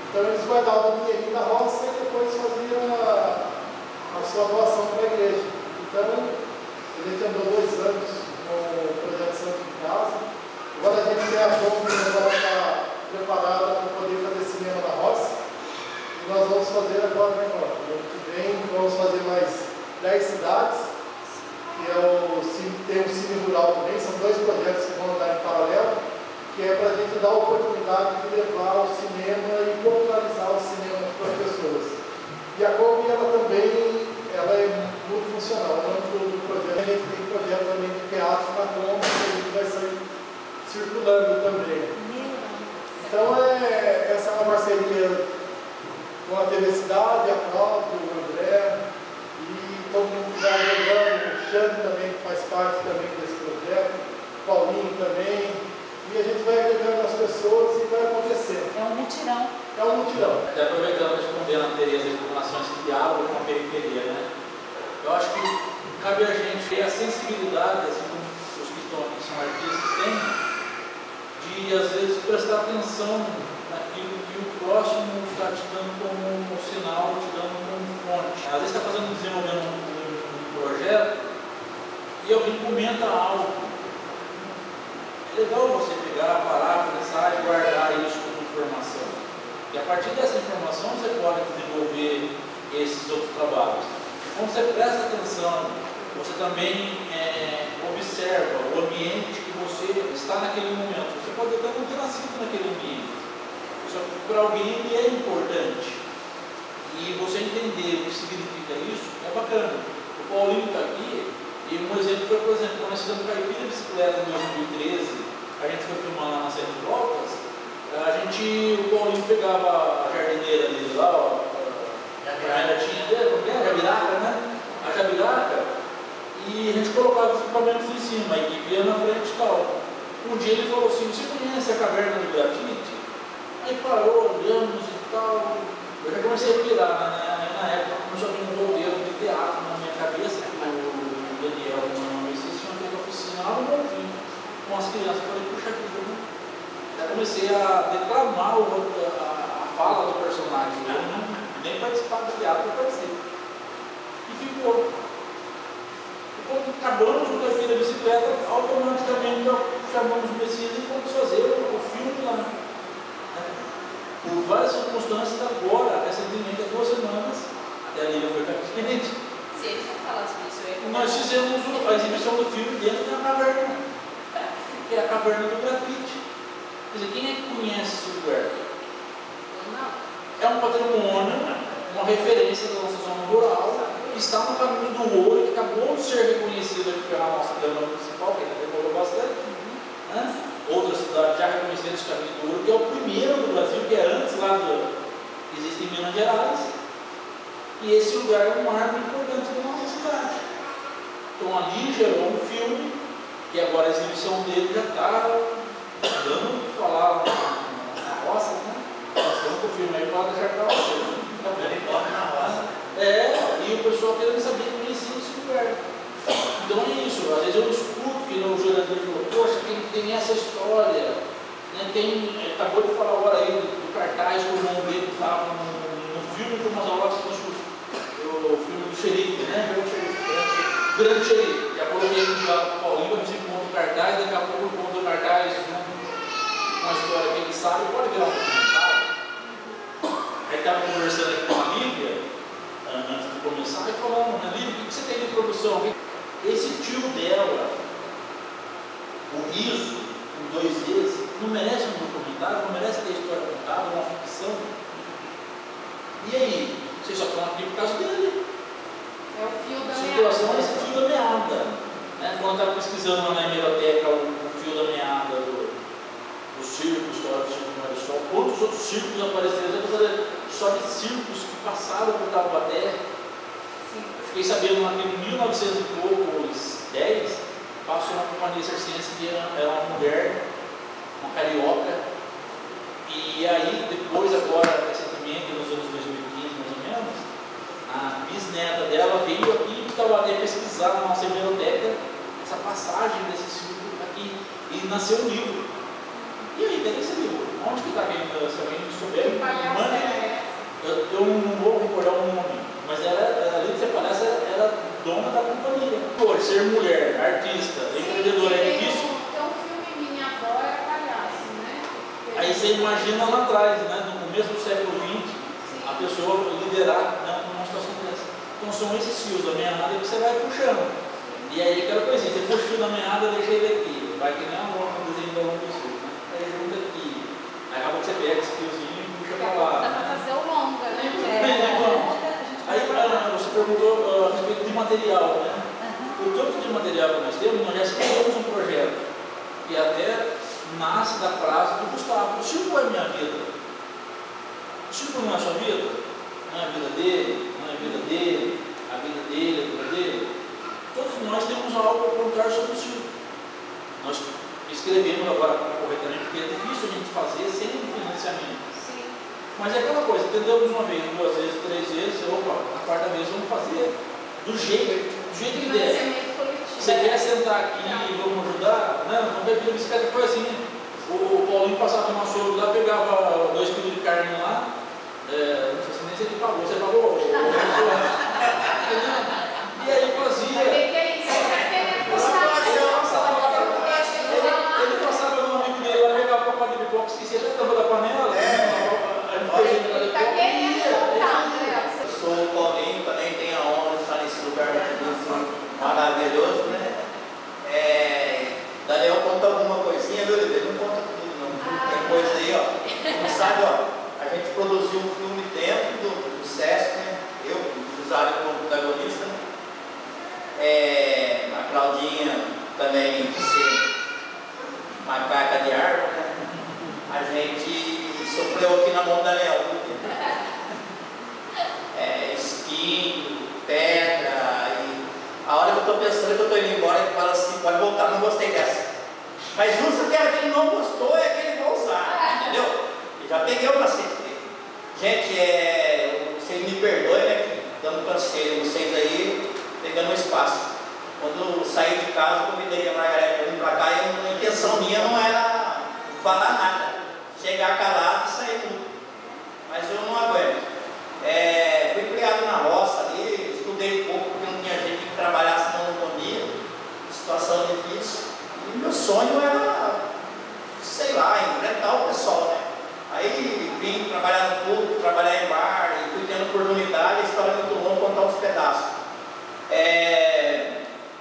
D: Então eles guardavam o dinheirinho na roça e depois faziam a sua doação para a igreja. Então a gente andou 2 anos com o projeto Santo de Casa. Agora a gente tem a Kombi, ela está preparada para poder fazer cinema na roça. E nós vamos fazer agora, né, ano que vem, vamos fazer mais 10 cidades, que tem o Cine Rural também, são 2 projetos que vão andar em paralelo, que é para a gente dar a oportunidade de levar o cinema e popularizar o cinema para as pessoas. E a Kombi, ela também é multifuncional, do projeto. A gente tem projeto também de teatro na Kombi, que a gente vai sair circulando também. Então, essa é uma parceria com a TV Cidade, a Cláudia, o André, e todo mundo que vai agregando, o Xande também, que faz parte também desse projeto, o Paulinho também, e a gente vai agregando as pessoas e vai acontecendo.
I: É um mutirão.
D: É um mutirão.
C: Até aproveitando, respondendo a Tereza, as informações que diálogo com a periferia, né? Eu acho que cabe a gente ter a sensibilidade, assim como os que estão aqui são artistas, têm, de às vezes prestar atenção naquilo que o próximo está te dando como sinal, te dando como fonte. Às vezes está desenvolvendo um projeto e alguém comenta algo. É legal você pegar, parar, pensar e guardar isso como informação. E a partir dessa informação você pode desenvolver esses outros trabalhos. Quando você presta atenção, você também observa o ambiente que você está naquele momento. Você pode até não ter nascido naquele ambiente, só que para alguém ele é importante. E você entender o que significa isso é bacana. O Paulinho está aqui, e um exemplo foi, por exemplo, quando nós fizemos Caipira de Bicicleta em 2013, a gente foi filmar lá na Sete Voltas, o Paulinho pegava a jardineira dele lá, a netinha dele, a jabiraca, né? A jabiraca, e a gente colocava os equipamentos em cima, a equipe ia na frente e tal. Um dia ele falou assim: você conhece a caverna do grafite? Aí parou, olhamos e tal. Eu já comecei a pirar, né? Na época começou a vir um roteiro de teatro na minha cabeça, que o Daniel, uma vez, tinha feito oficina lá no Bonfim, com as crianças. Eu falei, puxa vida, né? Já comecei a declamar a fala do personagem, né? Nem participar do teatro, eu participei. E ficou. E quando acabamos o Caipira da Bicicleta, automaticamente chamamos o Messias e fomos fazer o filme lá. Por várias circunstâncias, agora, recentemente, há 2 semanas, até a Lívia foi praticamente.
H: Se eles não falassem isso, eu ia
C: Nós fizemos a exibição do filme dentro da caverna, que é a caverna do grafite. Quer dizer, quem é que conhece esse lugar?
H: Não.
C: É um patrimônio, uma referência da nossa zona rural, que está no caminho do ouro, que acabou de ser reconhecido aqui pela nossa Câmara Municipal, que ainda demorou bastante. Né? Outras cidades já reconheceram esse caminho do ouro, que é o primeiro do Brasil, que é antes lá que existe em Minas Gerais. E esse lugar é um marco importante da nossa cidade. Então ali gerou um filme, que agora a exibição dele já está dando o que falar na roça, né? Nós estamos com o filme aí para deixar para você. E o pessoal querendo saber quem conhecia esse lugar. Então é isso, às vezes eu escuto que o jogador falou, poxa, tem essa história, né? Acabou de falar agora aí do cartaz que o irmão dele estava no filme do Mazalox, o filme do xerife, né? O grande xerife. Já coloquei ele lá para o Paulinho, para ver se encontra o cartaz, daqui a pouco eu encontro sabe, pode virar um documentário. Aí estava conversando aqui com a Lívia, antes de começar, e falando, né, Lívia, o que você tem de produção? Esse tio dela, o Riso, com 2 vezes, não merece um documentário, não merece ter história contada, uma ficção. E aí? Vocês só estão aqui por causa dele.
B: É o fio da
C: A situação é
B: meada.
C: esse fio da meada. Né? Quando eu estava pesquisando na hemeroteca o fio da meada do circo, história do circo do Marisol, quantos outros circos apareceram? Eu vou fazer só de circos que passaram por Taubaté. Eu fiquei sabendo lá que em 1900 e poucos, 10, passou uma companhia circense que era uma mulher, uma carioca, e aí depois, agora, recentemente, nos anos 2015 mais ou menos, a bisneta dela veio aqui em Taubaté pesquisar na nossa hemeroteca essa passagem desse circo aqui, e nasceu um livro. E aí, cadê esse livro? Onde que está aquele? Se alguém souber, mande. Eu não vou recordar o nome, mas ela, além de ser palhaça, era dona da companhia. Por ser mulher, artista, empreendedora é difícil.
B: Tem um filme Minha Avó Era Palhaço, né?
C: Aí você imagina lá atrás, né, no começo do século XX, a pessoa liderar, né, numa situação dessa. Então são esses fios da meada que você vai puxando. E aí aquela coisinha, você puxa o fio da meada, deixa ele aqui. Vai que nem a mão no desenho da longa do sul, né? Aí junta aqui. Aí acaba que você pega esse fiozinho e puxa pra lá.
B: Dá pra fazer o longa, né?
C: Aí você perguntou a respeito de material, né? O tanto de material que nós temos, nós já escrevemos um projeto que até nasce da frase do Gustavo: o circo é minha vida. O circo não é a sua vida? Não é a vida dele? Não é a vida dele? A vida dele, a vida dele? Todos nós temos algo a contar sobre o circo. Nós escrevemos agora corretamente, porque é difícil a gente fazer sem financiamento. Mas é aquela coisa, entendemos uma vez, 2 vezes, 3 vezes, opa, a 4ª vez vamos fazer do jeito que der. Você quer sentar aqui e vamos ajudar? Não, vamos beber bicicleta, foi assim. O Paulinho passava no açougue lá, pegava 2 quilos de carne lá, não sei se nem se ele pagou, você pagou? E aí fazia. Ele passava no amigo dele lá, pegava o pacote de pipoca, esquecia até a tampa da panela.
B: Ele tá querendo contar, né?
J: Eu sou o Paulinho, também tenho a honra de estar nesse lugar maravilhoso, né? Daniel conta alguma coisinha, viu, Ele não conta tudo, não. Tem coisa aí, ó. Não sabe, ó. A gente produziu um filme dentro do SESC, né? Eu, usuário como protagonista, né? A Claudinha também, de ser macaca de árvore, né? A gente sofreu aqui na mão do Daniel. Espinho, pedra, e a hora que eu estou pensando que eu estou indo embora, ele fala assim: pode voltar, não gostei dessa. Mas justo aquela que ele não gostou é que ele vai usar, entendeu? Eu já peguei o cacete dele. Gente, vocês me perdoem, né? Dando conselho, vocês aí pegando um espaço. Quando eu saí de casa, convidei a Margareth para vir para cá, e a intenção minha não era falar nada, chegar calado e sair tudo. Mas eu não aguento. Fui criado na roça ali, estudei pouco porque não tinha gente que trabalhasse na monotonia, situação difícil. E meu sonho era, sei lá, enfrentar o pessoal, né? Aí vim trabalhar no público, trabalhar em bar, e fui tendo oportunidade, a história é muito longa, contar uns pedaços.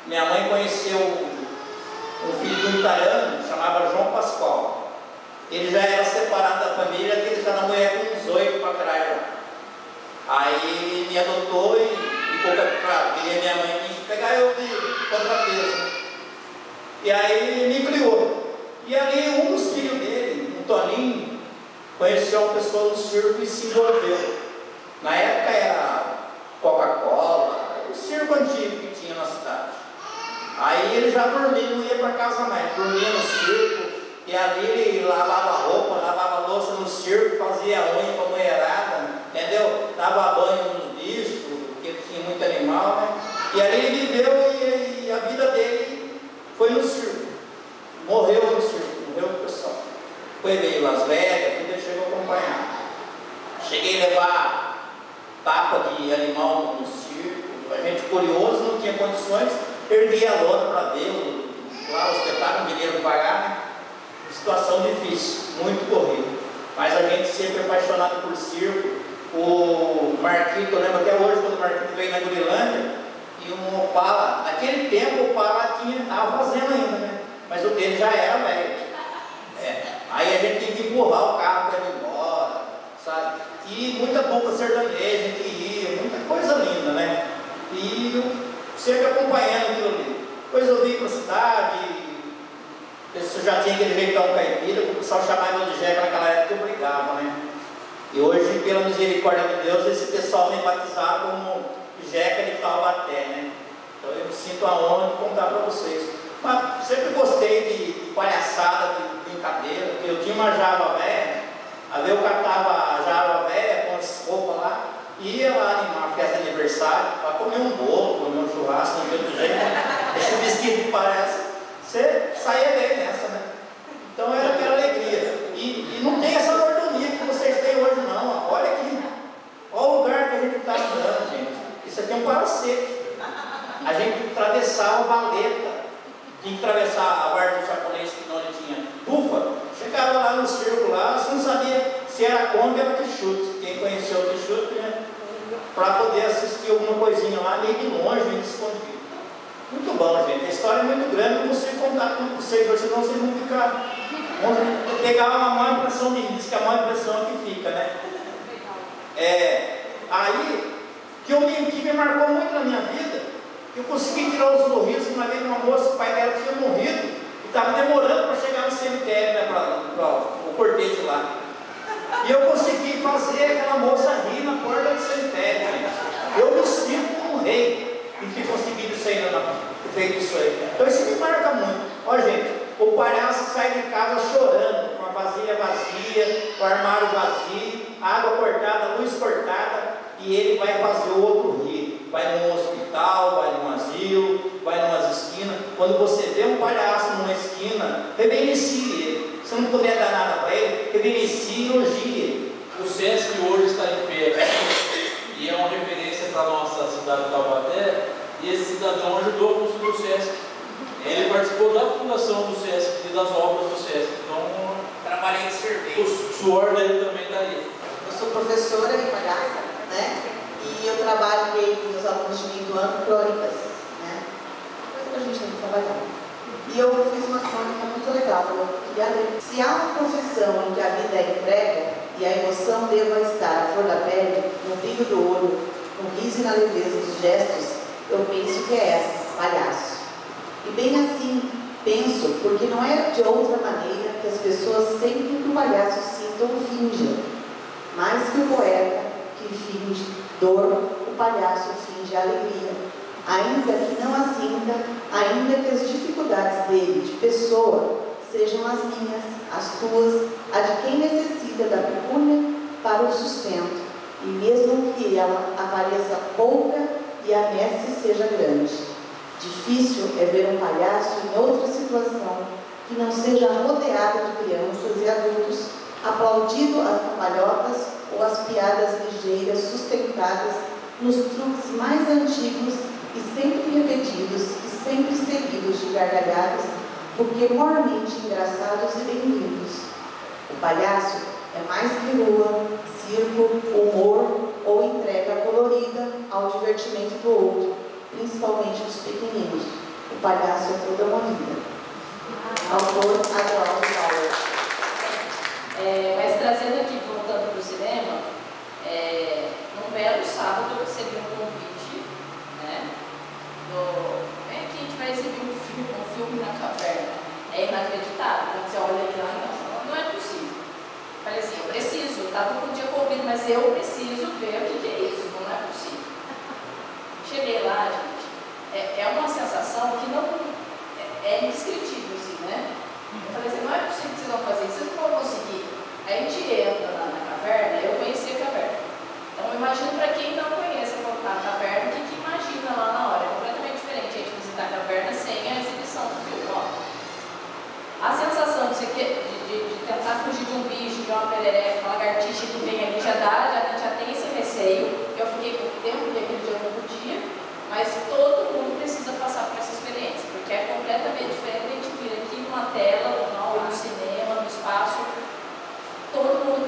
J: Minha mãe conheceu um filho do italiano, chamava João Pascoal. Ele já era separado da família, ele já na mulher com uns 8 para trás. Aí me adotou e claro, queria minha mãe pegar eu de contrapeso. E aí me criou. E ali um dos filhos dele, o Toninho, conheceu uma pessoa no circo e se envolveu. Na época era Coca-Cola, o circo antigo que tinha na cidade. Aí ele já dormia, não ia para casa mais, dormia no circo. E ali ele lavava roupa, lavava louça no circo, fazia unha para a mulherada, entendeu? Dava banho nos bichos, porque tinha muito animal, né? E ali ele viveu e a vida dele foi no circo. Morreu no circo, morreu o pessoal. Foi veio Las Vegas, tudo ele chegou a acompanhar. Cheguei a levar tapa de animal no circo, a gente curioso, não tinha condições, erguia a lona para ver lá o espetáculo, não queria pagar, né? Situação difícil, muito corrido. mas a gente sempre é apaixonado por circo. O Marquito, eu lembro até hoje quando o Marquito veio na Gurilândia, e um Opala, naquele tempo o Opala estava fazendo ainda, né? Mas o dele já era velho. Aí a gente tinha que empurrar o carro para ele embora, sabe? E muita dupla sertaneja que ia, muita coisa linda, né? E eu sempre acompanhando aquilo ali. Depois eu vim para a cidade, eu já tinha aquele jeitão caipira, o pessoal chamava eu de Jeca naquela época, eu brigava, né? E hoje, pela misericórdia de Deus, esse pessoal me batizaram como Jeca de Taubaté, né? Então eu me sinto a honra de contar para vocês. Mas sempre gostei de palhaçada, de brincadeira, porque eu tinha uma Java velha, aí eu catava a Java velha com as roupas lá, e ia lá animar a festa de aniversário, para comer um bolo, comer um churrasco, não tem outro jeito, esse vestido que parece, você saía bem nessa, né? Então era aquela alegria. E não tem essa mordomia que vocês têm hoje não, olha aqui, olha o lugar que a gente está andando, gente. Isso aqui é um palacete. A gente atravessava o Valeta, tinha que atravessar a guarda do japonês que não tinha ufa, chegava lá no circo lá, você não sabia se era Kombi ou era Quixote. Quem conheceu o Quixote, né? Para poder assistir alguma coisinha lá, meio de longe, meio escondido. Muito bom, gente. A história é muito grande, eu não consigo contar com vocês, senão vocês vão ficar. Vão pegar uma má impressão de mim, que é a má impressão que fica, né? Aí, que me marcou muito na minha vida, eu consegui tirar os sorrisos uma vez de uma moça, o pai dela tinha morrido, e estava demorando para chegar no cemitério, né, para o cortejo lá. E eu consegui fazer aquela moça rir na porta do cemitério, gente. Eu me sinto como um rei em ter conseguido isso aí, feito isso aí. Então isso me marca muito. Ó, gente, o palhaço sai de casa chorando, com a vasilha vazia, o armário vazio, água cortada, luz cortada, e ele vai fazer o outro rir. Vai num hospital, vai num asilo, vai numas esquinas. Quando você vê um palhaço numa esquina, reverencie ele. Se não puder dar nada para ele, reverencie e elogie ele.
C: O SESC hoje está em pé e é uma referência para a nossa cidade de Taubaté, e esse cidadão ajudou a construir o SESC. Ele participou da fundação do SESC e das obras do SESC. Então,
J: trabalhei de serviço.
C: O suor dele também está aí.
K: Eu sou professora de palhaça, né? E eu trabalhei com os alunos de quinto ano crônicas, né? Coisa que a gente tem que trabalhar. E eu fiz uma crônica muito legal, eu queria ler. Se há uma profissão em que a vida é entrega e a emoção deva estar à flor da pele, no brilho do olho, no riso e na leveza dos gestos, eu penso que é essa, palhaço. E bem assim penso, porque não é de outra maneira que as pessoas sempre que o palhaço sintam fingem. Mais que o poeta que finge dor, o palhaço finge alegria. Ainda que não a sinta, ainda que as dificuldades dele, de pessoa, sejam as minhas, as tuas, a de quem necessita da pecúnia para o sustento, e mesmo que ela apareça pouca e a messe seja grande. Difícil é ver um palhaço em outra situação que não seja rodeado de crianças e adultos, aplaudindo as cambalhotas ou as piadas ligeiras sustentadas nos truques mais antigos e sempre repetidos e sempre seguidos de gargalhadas, porque mormente engraçados e bem-vindos. O palhaço é mais que rua, circo, humor ou entrega colorida ao divertimento do outro, principalmente dos pequeninos. O palhaço é toda uma vida. Autor Adroaldo Paulo.
H: Mas trazendo aqui, voltando para o cinema, num belo sábado eu recebi um convite, né? Vem aqui, a gente vai exibir um filme na caverna. É inacreditável, quando você olha aqui lá, não é possível. Falei assim, eu preciso, estava com o dia convite, mas eu preciso ver o que é isso, não é possível. Cheguei lá, gente, é uma sensação que não é indescritível, assim, né? Eu falei assim, não é possível que vocês vão fazer isso, vocês não vão conseguir. Aí a gente entra lá na caverna, eu conheci a caverna. Então eu imagino para quem não conhece a caverna, o que imagina lá na hora. É completamente diferente a gente visitar a caverna sem a exibição do filme. Ó. A sensação de tentar fugir de um bicho, de uma perereca, uma lagartixa que vem ali, já tem esse receio. Eu fiquei pouco tempo, e aquele dia eu não podia, mas todo mundo precisa passar por essa experiência, porque é completamente diferente a gente vir aqui numa tela, no cinema, no espaço. Todo mundo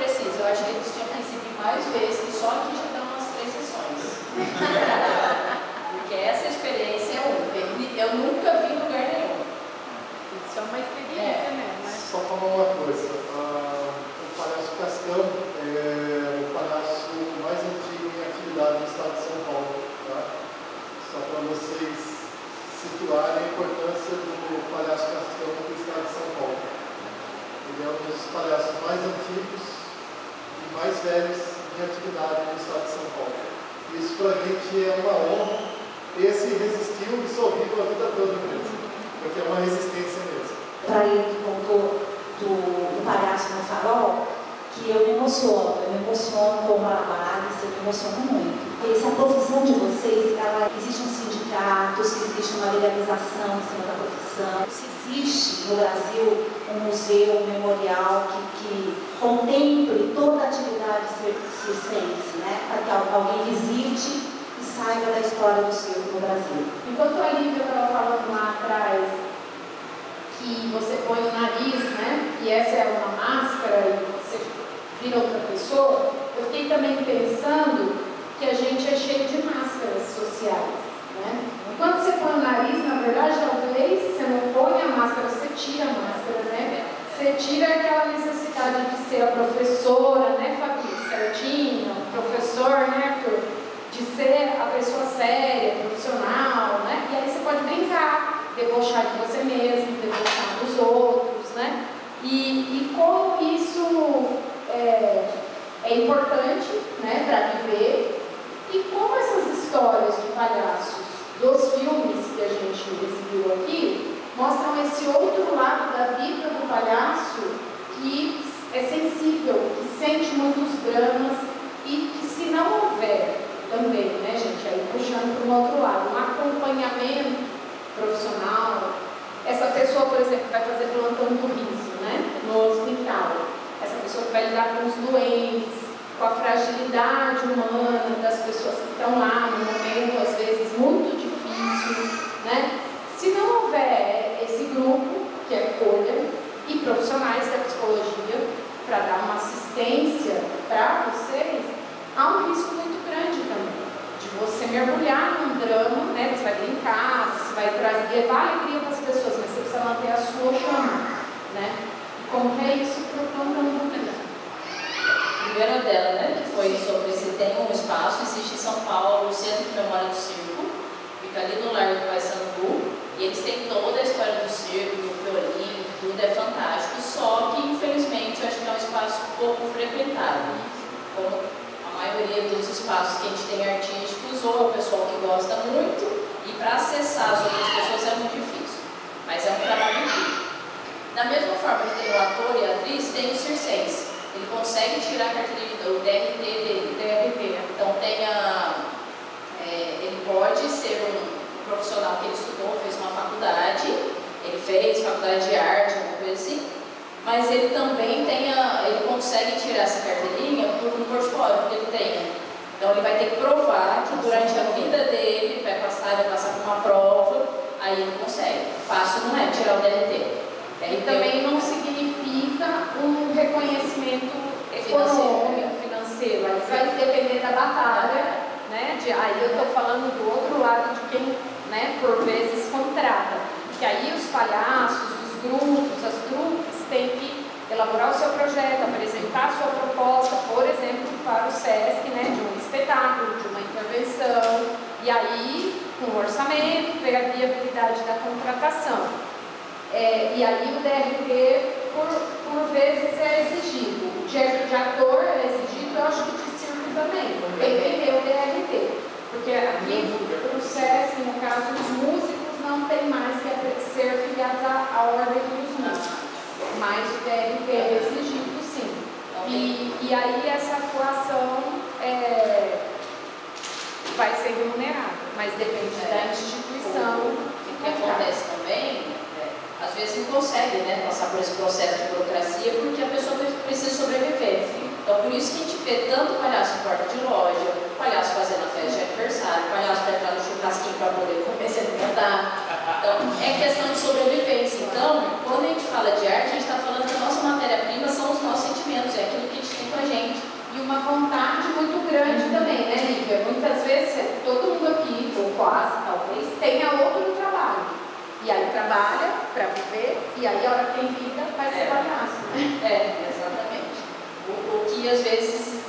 H: Porque essa experiência é única. Eu nunca vi em lugar nenhum.
B: Isso é uma experiência mesmo, né?
D: Só falar uma coisa, o Palhaço Cascão é o palhaço mais antigo em atividade no estado de São Paulo, tá? Só para vocês situarem a importância do Palhaço Cascão no estado de São Paulo. Ele é um dos palhaços mais antigos e mais velhos em atividade no estado de São Paulo. Isso para a gente é uma honra. Esse resistiu e sorriu a vida toda mesmo, porque é uma resistência mesmo.
I: Para ele que contou do palhaço no farol, que eu me emociono com malabares, eu me emociono muito. Porque se a profissão de vocês, existe um sindicato, se existe uma legalização em cima da profissão, se existe no Brasil um museu, um memorial que contemple toda a atividade circense, né? Para que alguém visite e saiba da história do circo no Brasil.
B: Enquanto a Lívia estava falando lá atrás que você põe o nariz, né? E essa é uma máscara e você vira outra pessoa, eu fiquei também pensando que a gente é cheio de máscaras sociais, né? Quando você põe o nariz, na verdade, talvez você não põe a máscara, você tira a máscara, né? Você tira aquela necessidade de ser a professora, né, Fabi? Certinho, professor, né, Arthur? De ser a pessoa séria, profissional, né? E aí você pode brincar, debochar de você mesmo, debochar dos outros, né? E como isso é importante, né, para viver, e como essas histórias de palhaços dos filmes que a gente exibiu aqui mostram esse outro lado da vida do palhaço que é sensível, que sente muitos dramas e que, se não houver também, né, gente, aí puxando para um outro lado, um acompanhamento profissional, essa pessoa, por exemplo, vai fazer plantão do riso, né, no hospital, essa pessoa que vai lidar com os doentes, com a fragilidade humana das pessoas que estão lá no momento, às vezes, muito difícil, né? Se não houver esse grupo, que é Colha, e profissionais da psicologia, para dar uma assistência para vocês, há um risco muito grande também, de você mergulhar num drama, né? Você vai brincar, você vai levar alegria para as pessoas, mas você precisa manter a sua chama, né? E como que é isso para o plantão do riso?
H: Primeiro dela, né, que foi sobre se tem um espaço, existe em São Paulo o Centro de Memória do Circo, fica ali no Largo do Paissandu, e eles têm toda a história do circo, do Piolim, tudo é fantástico, só que infelizmente eu acho que é um espaço pouco frequentado, como a maioria dos espaços que a gente tem artísticos, ou é o pessoal que gosta muito, e para acessar as outras pessoas é muito difícil, mas é um trabalho incrível. Da mesma forma que tem o ator e a atriz, tem o circense. Ele consegue tirar a carteirinha do DRT dele, DRT. Então ele pode ser um profissional que ele estudou, fez uma faculdade, ele fez faculdade de arte, alguma coisa assim, mas ele também ele consegue tirar essa carteirinha por um portfólio que ele tenha. Então ele vai ter que provar que durante a vida dele vai passar por uma prova, aí ele consegue. Fácil não é tirar o DRT.
B: E também não significa um reconhecimento econômico, financeiro. Aí vai depender da batalha, né? Aí eu estou falando do outro lado de quem, né, por vezes contrata. Que aí os palhaços, os grupos, as trupes têm que elaborar o seu projeto, apresentar a sua proposta, por exemplo, para o SESC, né, de um espetáculo, de uma intervenção. E aí, com o orçamento, ver a viabilidade da contratação. E aí o DRT, por vezes, é exigido. De ator é exigido, eu acho que de circo também. Tem que ter o DRT. Porque aqui, no SESC, no caso, os músicos não têm mais que ser filiados à ordem dos músicos. Mas o DRT é exigido, sim. E aí essa atuação vai ser remunerada, mas depende da instituição.
H: O que acontece também... Às vezes não consegue, né, passar por esse processo de burocracia porque a pessoa precisa sobreviver. Então, por isso que a gente vê tanto palhaço em porta de loja, palhaço fazendo a festa de aniversário, palhaço para entrar no churrasquinho para poder comer se alimentar. Então, é questão de sobrevivência. Então, quando a gente fala de arte, a gente está falando que a nossa matéria-prima são os nossos sentimentos, é aquilo que a gente tem com a gente.
B: E uma vontade muito grande também, né, Lívia? Muitas vezes tem vida vai ser palhaço, né?
H: Exatamente. O que às vezes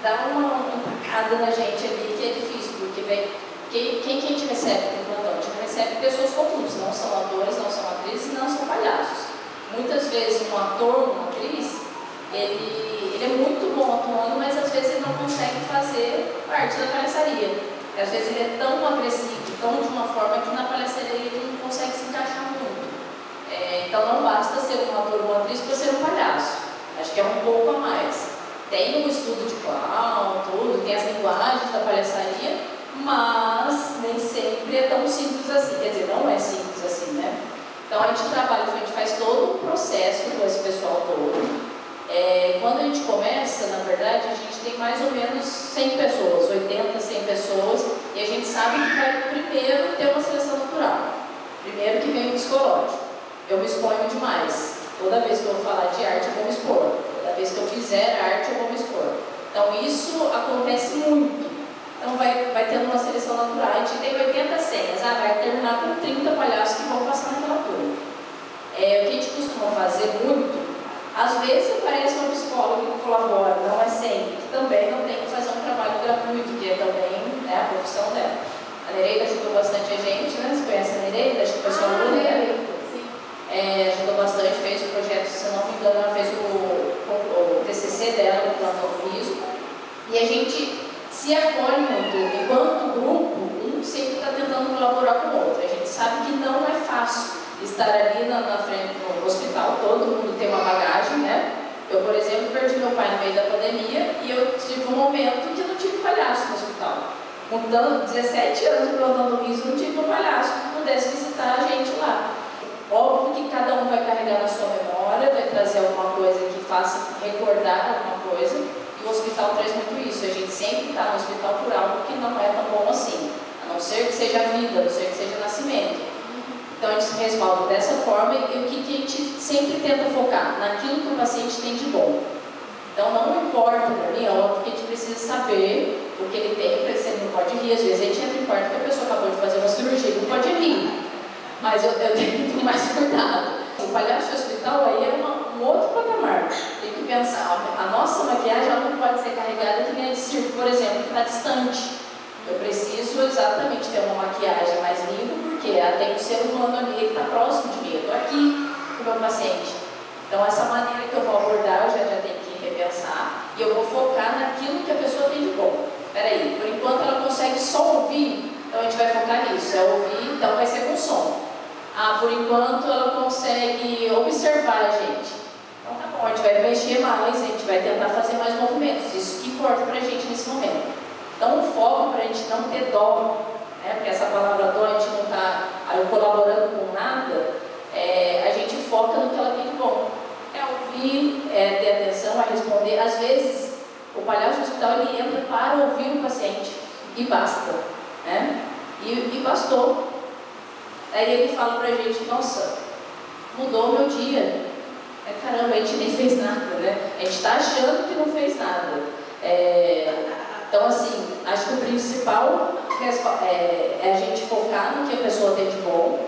H: dá uma empacada na gente ali que é difícil, porque vem. Quem que a gente recebe no plantão? A gente recebe pessoas comuns, não são atores, não são atrizes e não são palhaços. Muitas vezes um ator, uma atriz, ele é muito bom atuando, mas às vezes ele não consegue fazer parte da palhaçaria. Às vezes ele é tão agressivo, tão de uma forma que na palhaçaria ele não consegue se encaixar muito. Então não basta ser um ator ou uma atriz para ser um palhaço. Acho que é um pouco a mais. Tem um estudo de clown, tudo, tem as linguagens da palhaçaria, mas nem sempre é tão simples assim, quer dizer, não é simples assim, né? Então a gente trabalha, a gente faz todo o processo com esse pessoal todo. Quando a gente começa, na verdade, a gente tem mais ou menos 100 pessoas, 80, 100 pessoas, e a gente sabe que vai primeiro ter uma seleção natural, primeiro que vem o psicológico. Eu me exponho demais, toda vez que eu vou falar de arte eu vou me expor, toda vez que eu fizer arte eu vou me expor. Então isso acontece muito. Então vai tendo uma seleção natural. A gente tem 80 senhas, vai terminar com 30 palhaços que vão passar naquela turma. O que a gente costuma fazer muito, às vezes aparece uma psicóloga que colabora, não é sempre, que também não tem que fazer um trabalho gratuito, que é também a profissão dela. A Nereida ajudou bastante a gente, né? Você conhece a Nereida? Acho que o pessoal ajudou bastante, fez o projeto, se não me engano, ela fez o TCC dela no plantão do riso. E a gente se acolhe muito, enquanto grupo, um sempre está tentando colaborar com o outro. A gente sabe que não é fácil estar ali na frente do hospital, todo mundo tem uma bagagem, né? Eu, por exemplo, perdi meu pai no meio da pandemia e eu tive um momento que não tive palhaço no hospital. Com 17 anos plantando riso, não tive um palhaço que pudesse visitar a gente lá. Óbvio que cada um vai carregar na sua memória, vai trazer alguma coisa que faça recordar alguma coisa. O hospital traz muito isso, a gente sempre está no hospital por algo que não é tão bom assim, a não ser que seja vida, a não ser que seja nascimento. Então a gente se respalda dessa forma e o que a gente sempre tenta focar naquilo que o paciente tem de bom. Então não importa para mim, é óbvio que a gente precisa saber o que ele tem, porque ele não pode rir, às vezes a gente entra em quarto que a pessoa acabou de fazer uma cirurgia e não pode rir, mas eu tenho que ter mais cuidado. O palhaço de hospital aí é um outro patamar. Tem que pensar, a nossa maquiagem ela não pode ser carregada que nem a de circo, por exemplo, que está distante. Eu preciso exatamente ter uma maquiagem mais limpa, porque ela tem um ser humano ali que está próximo de mim. Eu estou aqui com o meu paciente. Então essa maneira que eu vou abordar, eu já tenho que repensar, e eu vou focar naquilo que a pessoa tem de bom. Peraí, por enquanto ela consegue só ouvir, então a gente vai focar nisso, é ouvir, então vai ser com som. Por enquanto ela consegue observar a gente. Então tá bom, a gente vai mexer mais, a gente vai tentar fazer mais movimentos. Isso que importa pra gente nesse momento. Então o foco pra gente não ter dó, né? Porque essa palavra dó a gente não está colaborando com nada, a gente foca no que ela tem de bom. É ouvir, ter atenção, responder. Às vezes o palhaço do hospital ele entra para ouvir o paciente e basta, né? E bastou. Aí ele fala pra gente, nossa, mudou o meu dia. Caramba, a gente nem fez nada, né? A gente está achando que não fez nada. Então, assim, acho que o principal é a gente focar no que a pessoa tem de bom,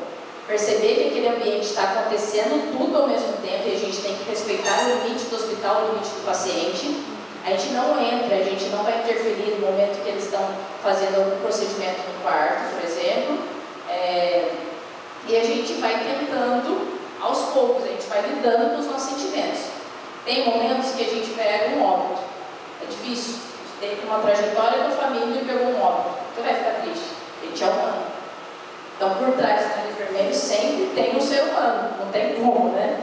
H: perceber que aquele ambiente está acontecendo tudo ao mesmo tempo e a gente tem que respeitar o limite do hospital, o limite do paciente. A gente não entra, a gente não vai interferir no momento que eles estão fazendo algum procedimento no quarto, por exemplo. E a gente vai tentando, aos poucos, a gente vai lidando com os nossos sentimentos. Tem momentos que a gente pega um óbito, é difícil. A gente teve uma trajetória com a família e pegou um óbito. Você vai ficar triste, a gente é humano. Então, por trás do nariz vermelho sempre tem um ser humano, não tem como, né?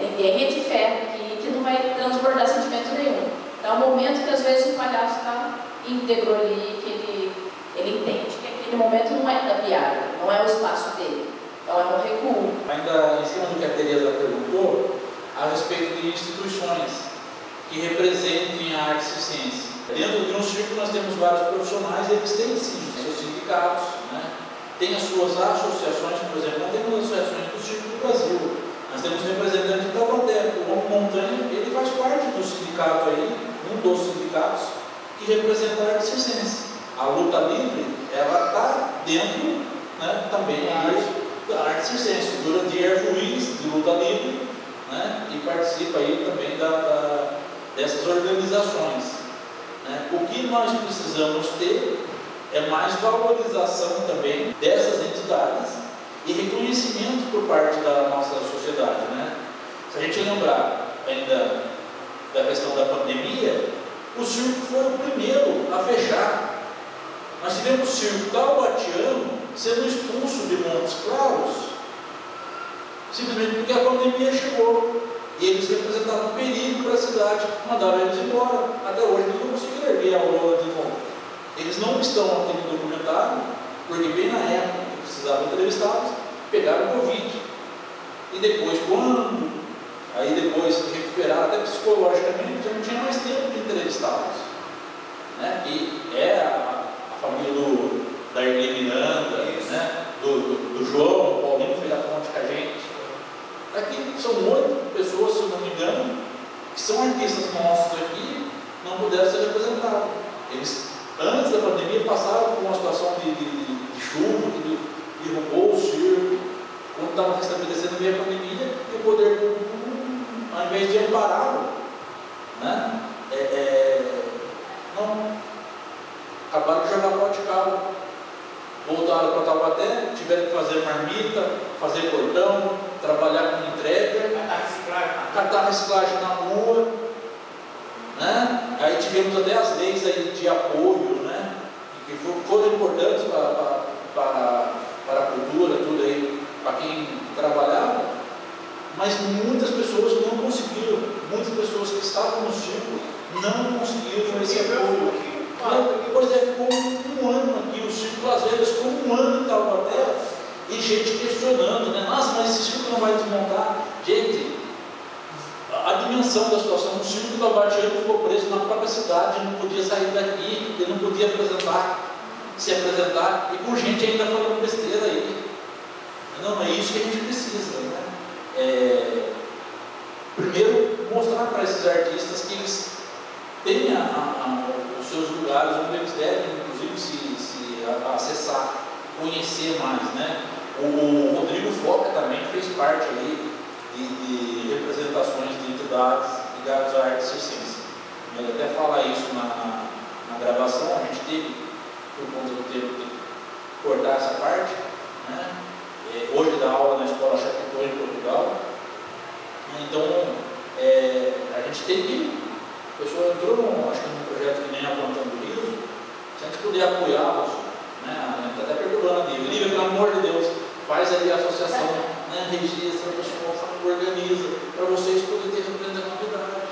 H: Ninguém é de ferro que não vai transbordar sentimento nenhum. Então, é um momento que às vezes o palhaço está íntegro ali, que ele entende que aquele momento não é da piada, não é o espaço dele, então é um recuo.
C: Ainda em cima do que a Tereza perguntou, a respeito de instituições que representem a arte e ciência. Dentro de um círculo nós temos vários profissionais, eles têm sim seus sindicatos, né? Tem as suas associações, por exemplo, nós temos associações do Circo do Brasil, nós temos representantes da Taubaté, o Homem Montanha, ele faz parte do sindicato aí, um dos sindicatos que representa a arte circense. A luta livre, ela está dentro, né, também aí da arte circense. O Jurandir é juiz de luta livre, né? E participa aí também dessas organizações, né? O que nós precisamos ter é mais valorização também dessas entidades e reconhecimento por parte da nossa sociedade, né? Se a gente lembrar ainda da questão da pandemia, o circo foi o primeiro a fechar. Nós tivemos o circo taubatiano sendo expulso de Montes Claros, simplesmente porque a pandemia chegou. E eles representavam perigo para a cidade, mandaram eles embora. Até hoje eles não conseguiram erguer a aurora de novo. Eles não estão aqui no documentário, porque bem na época que precisavam entrevistá-los, pegaram Covid. E depois, depois de recuperar até psicologicamente, já não tinha mais tempo de entrevistá-los, né? E é a família da Irene Miranda, né? do João, o Paulinho fez a ponte com a gente. Aqui são 8 pessoas, se não me engano, que são artistas nossos aqui, não puderam ser representados. Eles, antes da pandemia, passaram por uma situação de chuva que derrubou o circo, quando estava restabelecendo meio a pandemia, e o poder público, ao invés de ampará-lo, né? Não, acabaram de jogar pó de cal, voltaram para Taubaté, tiveram que fazer marmita, fazer portão, trabalhar com entrega, catar reciclagem na rua, né? Aí tivemos até as leis aí de apoio, né? Que foram importantes para a cultura, tudo aí, para quem trabalhava, mas muitas pessoas não conseguiram, muitas pessoas que estavam no circo não conseguiram esse apoio. Por exemplo, ficou um ano aqui, o circo Las Vegas ficou um ano em Taubaté, e gente questionando, né? Nossa, mas esse circo não vai desmontar. Gente, a dimensão da situação, o circo taubatiano ficou preso na própria cidade, não podia sair daqui, ele não podia se apresentar, e com gente ainda falando besteira aí. Não, é isso que a gente precisa, né? Primeiro, mostrar para esses artistas que eles têm os seus lugares onde eles devem, inclusive, se acessar, conhecer mais, né? O Rodrigo Foca também fez parte aí de representações de entidades ligadas à arte circense. Ele até fala isso na gravação, a gente teve, por conta do tempo, de cortar essa parte, né? Hoje dá aula na Escola Chapitão em Portugal. Então, a gente tem que, a pessoa entrou acho que num projeto que nem a Plantando Riso, se a gente puder apoiá-los, né? A gente está até perguntando a Lívia, pelo amor de Deus, faz aí a associação, né? Registra, o pessoal organiza, para vocês poderem ter representatividade.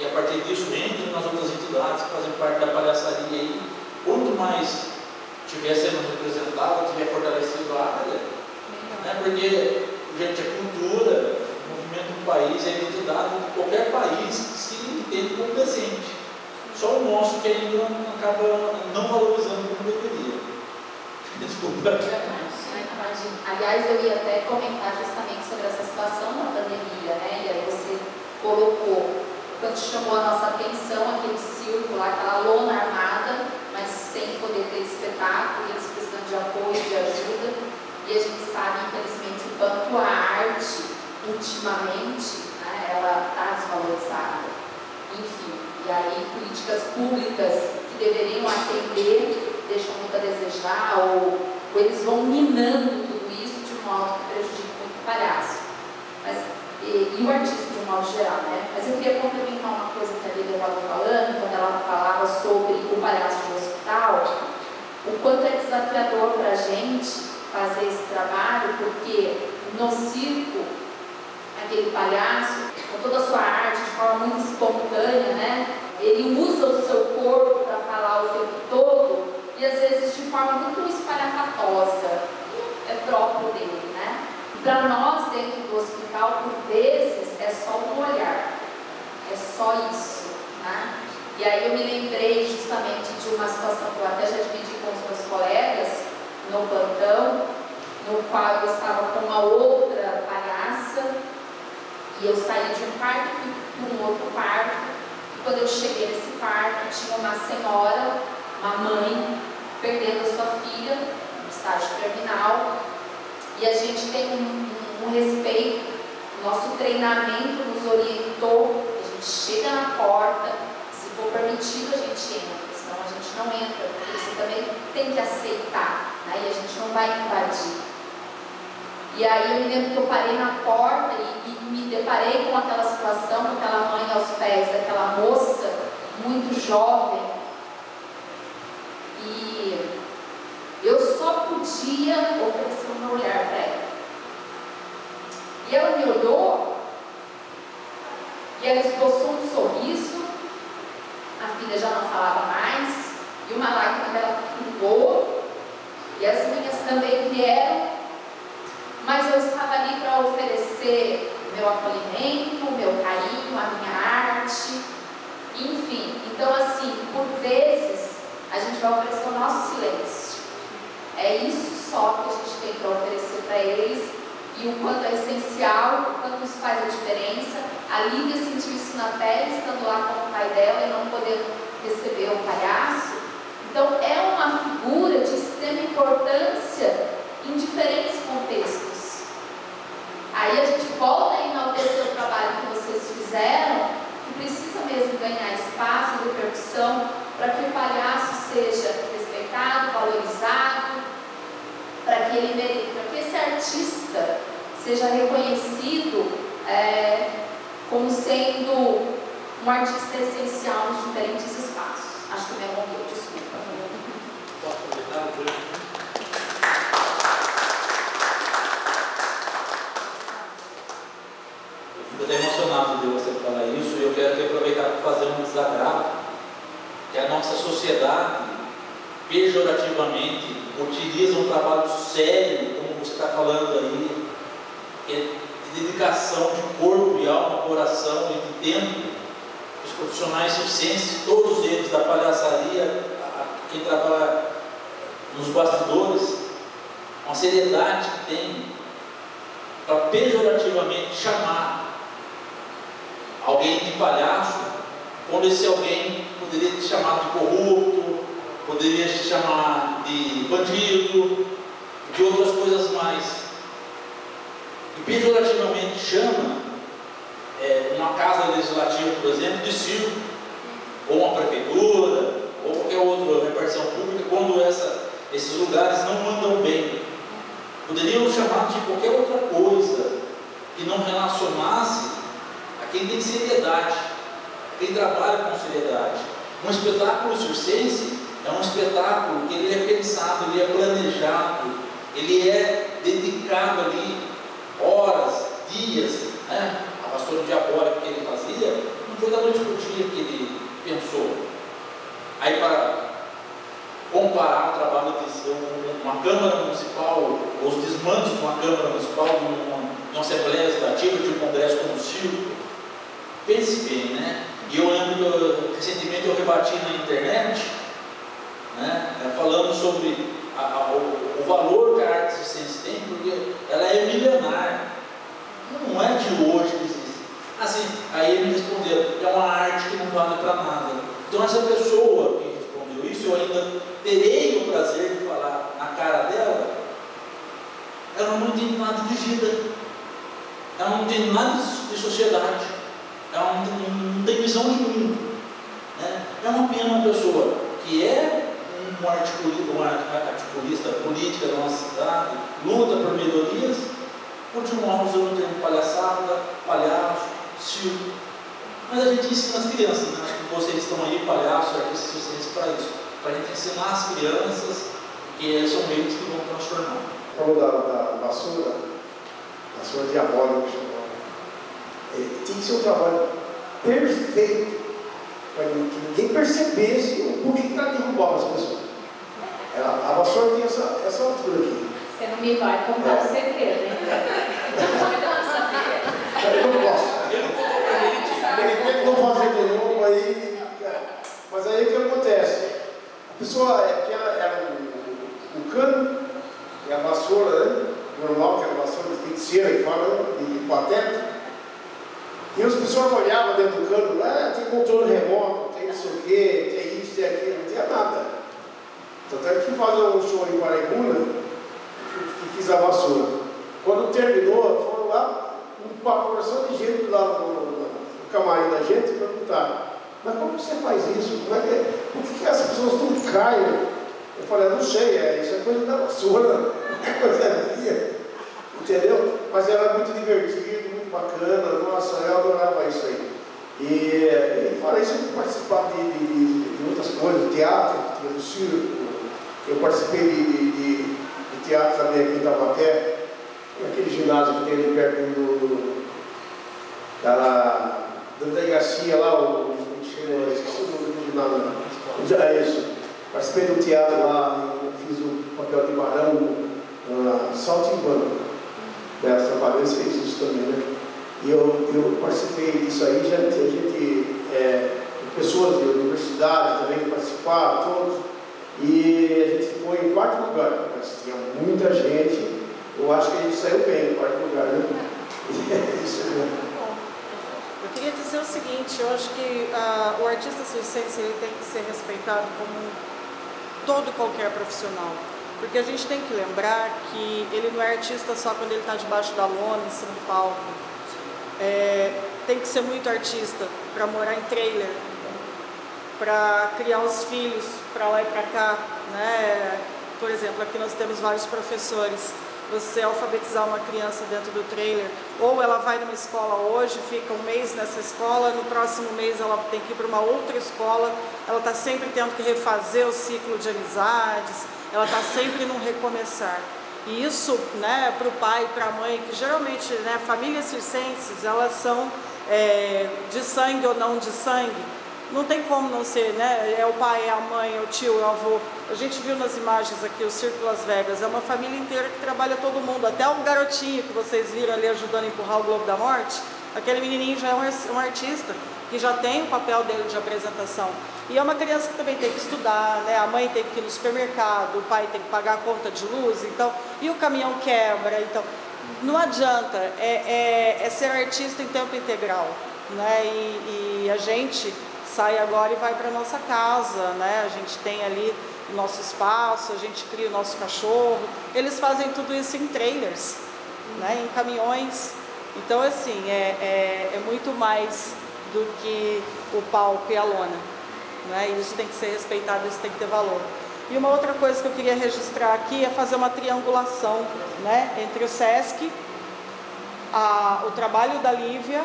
C: E a partir disso, entre nas outras entidades que fazem parte da palhaçaria aí, quanto mais estiver sendo representado, tiver fortalecido a área, né? Porque, gente, a cultura, o movimento do país é a identidade de qualquer país que se entende como decente. Só o nosso que ainda acaba não valorizando como deveria. Desculpa.
H: Aliás, eu ia até comentar justamente sobre essa situação da pandemia, né? E aí você colocou, quando chamou a nossa atenção, aquele circo lá, aquela lona armada, mas sem poder ter espetáculo, e eles precisando de apoio, de ajuda. E a gente sabe, infelizmente, o quanto a arte, ultimamente, né, ela está desvalorizada. Enfim, e aí políticas públicas que deveriam atender deixam muito a desejar, ou eles vão minando tudo isso de um modo que prejudica muito o palhaço. E o artista de um modo geral, né? Mas eu queria complementar uma coisa que a Lívia estava falando, quando ela falava sobre o palhaço de hospital, o quanto é desafiador para a gente fazer esse trabalho, porque no circo, aquele palhaço, com toda a sua arte, de forma muito espontânea, né? Ele usa o seu corpo para falar o tempo todo, e às vezes de forma muito espalhafatosa, é próprio dele, né? Para nós, dentro do hospital, por vezes, é só um olhar, é só isso, né? E aí eu me lembrei justamente de uma situação que eu até já dividi com os meus colegas no plantão, no qual eu estava com uma outra palhaça, e eu saí de um parque e fui para um outro parque, e quando eu cheguei nesse parque, tinha uma senhora, uma mãe, perdendo a sua filha, no estágio terminal, e a gente tem um respeito, nosso treinamento nos orientou, a gente chega na porta, se for permitido a gente entra, senão a gente não entra, porque você também tem que aceitar, né? E a gente não vai invadir. E aí eu me lembro que eu parei na porta e me deparei com aquela situação, com aquela mãe aos pés daquela moça, muito jovem, e eu só podia oferecer o meu olhar para ela. E ela me olhou, e ela esboçou um sorriso, a filha já não falava mais, e uma lágrima dela pingou, e as minhas também vieram, mas eu estava ali para oferecer o meu acolhimento, o meu carinho, a minha arte, enfim. Então, assim, por vezes, a gente vai oferecer o nosso silêncio. É isso só que a gente tem para oferecer para eles, e o quanto é essencial, o quanto isso faz a diferença. A Lívia sentiu isso na pele, estando lá com o pai dela e não podendo receber o palhaço. Então, é uma figura de extrema importância em diferentes contextos. Aí a gente volta a enaltecer o trabalho que vocês fizeram, que precisa mesmo ganhar espaço e repercussão para que o palhaço seja respeitado, valorizado, para que esse artista seja reconhecido como sendo um artista essencial nos diferentes espaços. Acho que me alongou, desculpa.
C: Posso aproveitar? Eu fico até emocionado de você falar isso, e eu quero aqui aproveitar para fazer um desagravo, que a nossa sociedade, pejorativamente, utiliza um trabalho sério, como você está falando aí, de dedicação de corpo e alma, coração e de tempo. Os profissionais circenses, todos eles, da palhaçaria, quem trabalha nos bastidores, uma seriedade que tem para pejorativamente chamar alguém de palhaço, quando esse alguém poderia te chamar de corrupto, poderia te chamar de bandido, de outras coisas mais. E pejorativamente chama uma casa legislativa, por exemplo, de circo, ou uma prefeitura, ou qualquer outra repartição pública, quando esses lugares não andam bem. Poderiam chamar de qualquer outra coisa que não relacionasse a quem tem seriedade, quem trabalha com seriedade. Um espetáculo circense é um espetáculo que ele é pensado, ele é planejado, ele é dedicado ali horas, dias, né? A vassoura diabólica que ele fazia não foi da noite para o dia que ele pensou. Aí, para comparar o trabalho de uma Câmara Municipal, os desmandos de uma Câmara Municipal, de uma Assembleia Legislativa, de um Congresso como o circo, pense bem, né? E eu lembro que recentemente eu rebati na internet, né, falando sobre o valor que a arte circense tem, porque ela é milenar, não é de hoje que existe. Assim, aí ele me respondeu, é uma arte que não vale para nada. Então essa pessoa que respondeu isso, eu ainda terei o prazer de falar na cara dela, ela não entende nada de vida, ela não entende nada de sociedade, ela não tem visão de mundo, né? É uma pena uma pessoa que é uma articulista política da nossa cidade, luta por melhorias, continuar usando o termo palhaçada, palhaço, circo. Mas a gente ensina as crianças, né? Acho que vocês estão aí, palhaços, artistas circenses, para isso, para a gente ensinar as crianças, que são eles que vão transformar.
F: Falou da vassoura diabólica que chamou. Tinha que ser um trabalho perfeito para que ninguém percebesse o porquê que ela derrubava as pessoas. A vassoura tinha essa altura aqui.
H: Você não me vai contar o segredo, hein?
F: Eu não posso. De repente não fazer de novo, aí. Mas aí o que acontece? A pessoa, era um cano, e a vassoura, né? Normal, que era a vassoura de feiticeira, que fala, de patente. E as pessoas olhavam dentro do cano, tem controle remoto, tem não sei o quê, tem isso, tem aquilo, não tinha nada. Tanto é que fui fazer um show em Paraibuna e fiz a vassoura. Quando terminou, foram lá, uma porção de gente lá no camarim da gente perguntar, mas como você faz isso? Como é que é? Por que as pessoas tudo caem? Eu falei, eu não sei, isso é coisa da vassoura, não é coisa minha. Entendeu? Mas era muito divertido, muito bacana, nossa, eu adorava isso aí. E fora isso, eu participava de outras coisas, do teatro, do circo, eu participei de teatro também aqui em Taubaté, naquele ginásio que tem ali perto da delegacia lá, esqueci o nome do ginásio. É isso. Participei do teatro lá, fiz o papel de barão, saltimbanco. Dessa Trabalhadores fez isso também, né? E eu participei disso aí, já tinha gente, pessoas de universidade também participaram, todos. E a gente ficou em quarto lugar, mas tinha muita gente. Eu acho que a gente saiu bem em quarto lugar, né? Isso mesmo.
L: Eu queria dizer o seguinte, eu acho que o artista circense ele tem que ser respeitado como todo qualquer profissional. Porque a gente tem que lembrar que ele não é artista só quando ele está debaixo da lona, em cima do palco. Tem que ser muito artista para morar em trailer, para criar os filhos para lá e para cá, né? Por exemplo, aqui nós temos vários professores. Você alfabetizar uma criança dentro do trailer, ou ela vai numa escola hoje, fica um mês nessa escola, no próximo mês ela tem que ir para uma outra escola, ela está sempre tendo que refazer o ciclo de amizades, ela está sempre num recomeçar. E isso, né, para o pai e para a mãe, que geralmente, né, famílias circenses, elas são de sangue ou não de sangue, não tem como não ser, né? É o pai, é a mãe, é o tio, é o avô. A gente viu nas imagens aqui o Circo Las Vegas, é uma família inteira que trabalha todo mundo, até o garotinho que vocês viram ali ajudando a empurrar o Globo da Morte, aquele menininho já é um artista, que já tem o papel dele de apresentação. E é uma criança que também tem que estudar, né? A mãe tem que ir no supermercado, o pai tem que pagar a conta de luz, então, e o caminhão quebra, então, não adianta, é ser artista em tempo integral, né? E a gente sai agora e vai para nossa casa, né? A gente tem ali o nosso espaço, a gente cria o nosso cachorro. Eles fazem tudo isso em trailers, né? Em caminhões. Então, assim, é muito mais do que o palco e a lona, né? Isso tem que ser respeitado, isso tem que ter valor. E uma outra coisa que eu queria registrar aqui é fazer uma triangulação, né? Entre o SESC, o trabalho da Lívia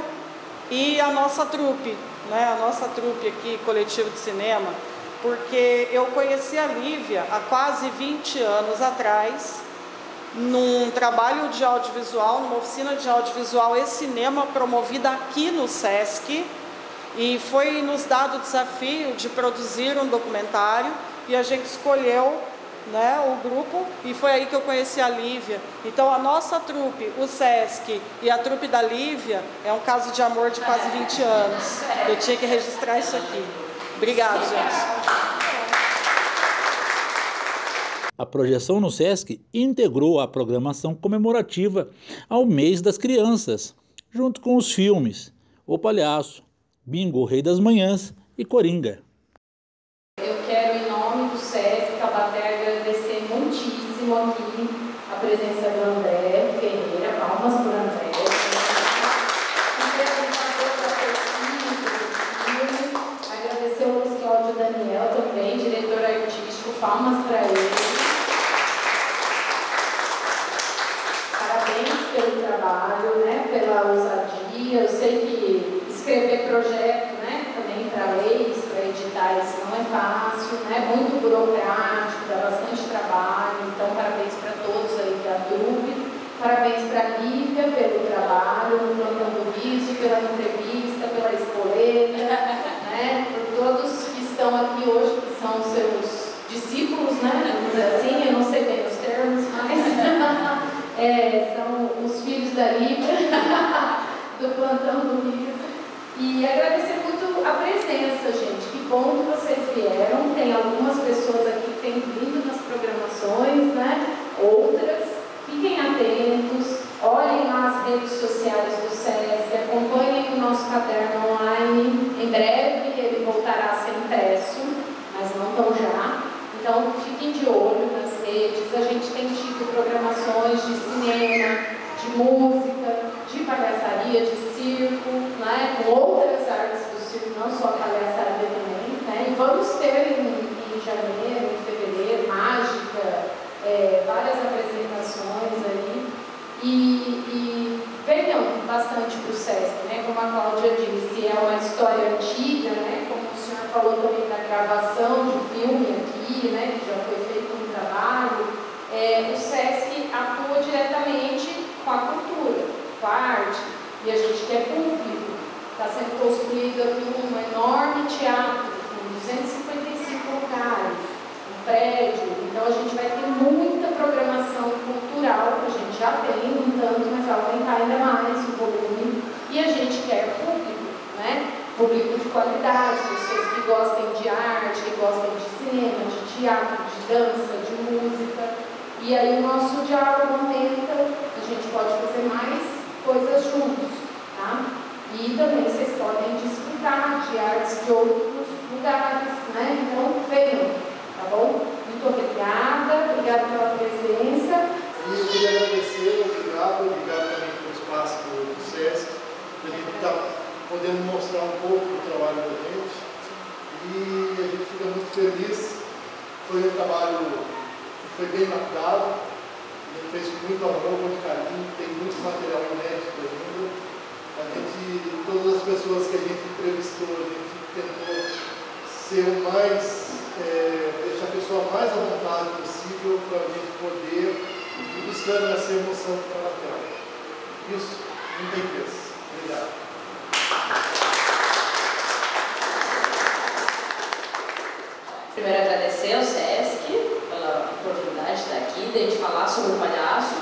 L: e a nossa trupe, né? A nossa trupe aqui, Coletivo de Cinema, porque eu conheci a Lívia há quase 20 anos atrás, num trabalho de audiovisual, numa oficina de audiovisual e cinema promovida aqui no SESC, e foi nos dado o desafio de produzir um documentário, e a gente escolheu, né, o grupo, e foi aí que eu conheci a Lívia. Então a nossa trupe, o SESC e a trupe da Lívia, é um caso de amor de quase 20 anos. Eu tinha que registrar isso aqui. Obrigada, gente.
A: A projeção no SESC integrou a programação comemorativa ao mês das crianças, junto com os filmes O Palhaço, Bingo, o Rei das Manhãs e Coringa.
B: Eu quero, em nome do SESC Taubaté, agradecer muitíssimo aqui a presença do André Ferreira, palmas para o André, agradecer o Luiz Cláudio Daniel também, diretor artístico, palmas para ele. Parabéns pelo trabalho, né, pela ousadia. Eu sei que escrever projeto, né, também para leis, para editar, isso não é fácil, né, muito burocrático, dá bastante trabalho. Então, parabéns para todos aí da trupe, parabéns para a Lívia pelo trabalho, no Plantão do Riso, pela entrevista, pela espoleta, né, por todos que estão aqui hoje, que são seus discípulos, né, vamos dizer assim, eu não sei bem os termos, mas são os filhos da Lívia, do Plantão do Riso. E agradecer muito a presença, gente. Que bom que vocês vieram. Tem algumas pessoas aqui que têm vindo nas programações, né? Outras. Fiquem atentos, olhem lá as redes sociais do SESC, acompanhem o nosso caderno online. Em breve ele voltará a ser impresso, mas não tão já. Então fiquem de olho nas redes. A gente tem tido programações de cinema, bastante para o SESC, né? Como a Cláudia disse, é uma história antiga, né? Como o senhor falou também da gravação de filme aqui, né? Que já foi feito um trabalho. O SESC atua diretamente com a cultura, com a arte, e a gente quer público. Está sendo construído aqui um enorme teatro, com 255 lugares, um prédio, então a gente vai ter muita programação cultural, que a gente já tem, no entanto, mas vai aumentar ainda mais o volume, e a gente quer público, né? Público de qualidade, pessoas que gostem de arte, que gostem de cinema, de teatro, de dança, de música, e aí o nosso diálogo aumenta, a gente pode fazer mais coisas juntos, tá? E também vocês podem desfrutar de artes de outros lugares, né? Então, venham, tá bom? Muito obrigada pela presença.
D: E eu queria agradecer, obrigado também pelo espaço do SESC, para a gente estar podendo mostrar um pouco do trabalho da gente. E a gente fica muito feliz. Foi um trabalho que foi bem mapeado, a gente fez com muito amor, muito carinho, tem muito material inédito ainda. Todas as pessoas que a gente entrevistou, a gente tentou ser o mais, deixar a pessoa mais à vontade possível para a gente poder ir buscando essa emoção que está na tela. Isso não tem preço. Obrigado.
H: Primeiro, agradecer ao SESC pela oportunidade de estar aqui, de a gente falar sobre o palhaço,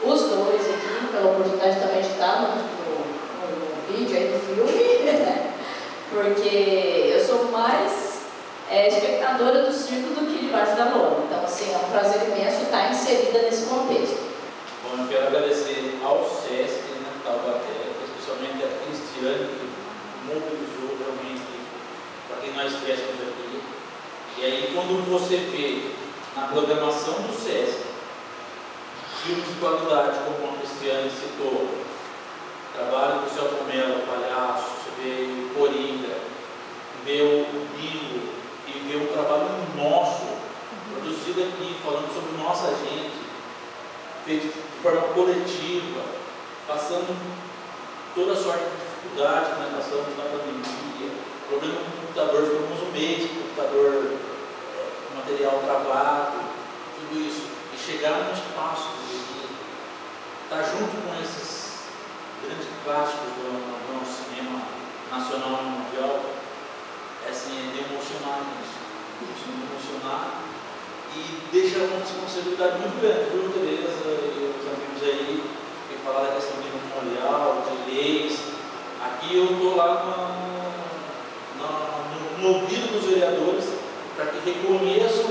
H: os dois aqui, pela oportunidade também de estar no vídeo aí do filme, porque eu sou mais espectadora do circo do que debaixo da lona. Então, assim, é um prazer imenso estar inserida nesse contexto.
C: Bom, eu quero agradecer ao SESC, né, Taubaté, especialmente a Cristiane, que mobilizou realmente para que nós estivéssemos aqui. E aí, quando você vê na programação do SESC filmes de qualidade, como a Cristiane citou, trabalho do Celso Mello, palhaço, você vê o Coringa, vê o Nilo e vê um trabalho nosso, produzido aqui, falando sobre nossa gente, feito de forma coletiva, passando toda sorte de dificuldade que nós passamos na pandemia, problema com o computador, ficamos um mês com o computador, material travado, tudo isso, e chegar no espaço de estar junto com esses grandes clássicos do nosso cinema nacional e mundial, é assim, de emocionar nisso, de emocionar e deixa uma responsabilidade muito grande, viu, Tereza e os amigos aí, que falaram da questão de memorial, de leis. Aqui eu estou lá no ouvido dos vereadores para que reconheçam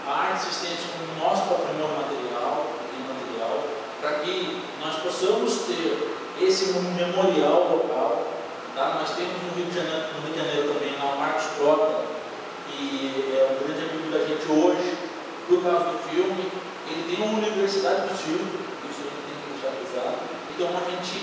C: a arte circense como nosso patrimônio material, para que nós possamos ter esse memorial local. Tá? Nós temos no Rio de Janeiro também, na Marcos Prota, que é um grande amigo da gente hoje, por causa do filme. Ele tem uma universidade do circo, isso a gente tem que deixar avisado. Então a gente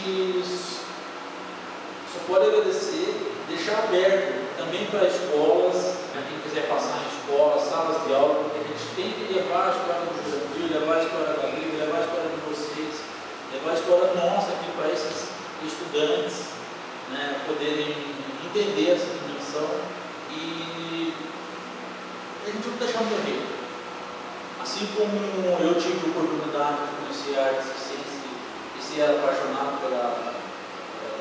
C: só pode agradecer, deixar aberto também para escolas, né, quem quiser passar em escolas, salas de aula, porque a gente tem que levar a história do Jurandir, levar a história da Bíblia, levar a história de vocês, levar a história nossa aqui para esses estudantes, né, poderem entender essa dimensão e a gente não deixar morrer. Assim como eu tive a oportunidade de conhecer a arte circense e ser apaixonado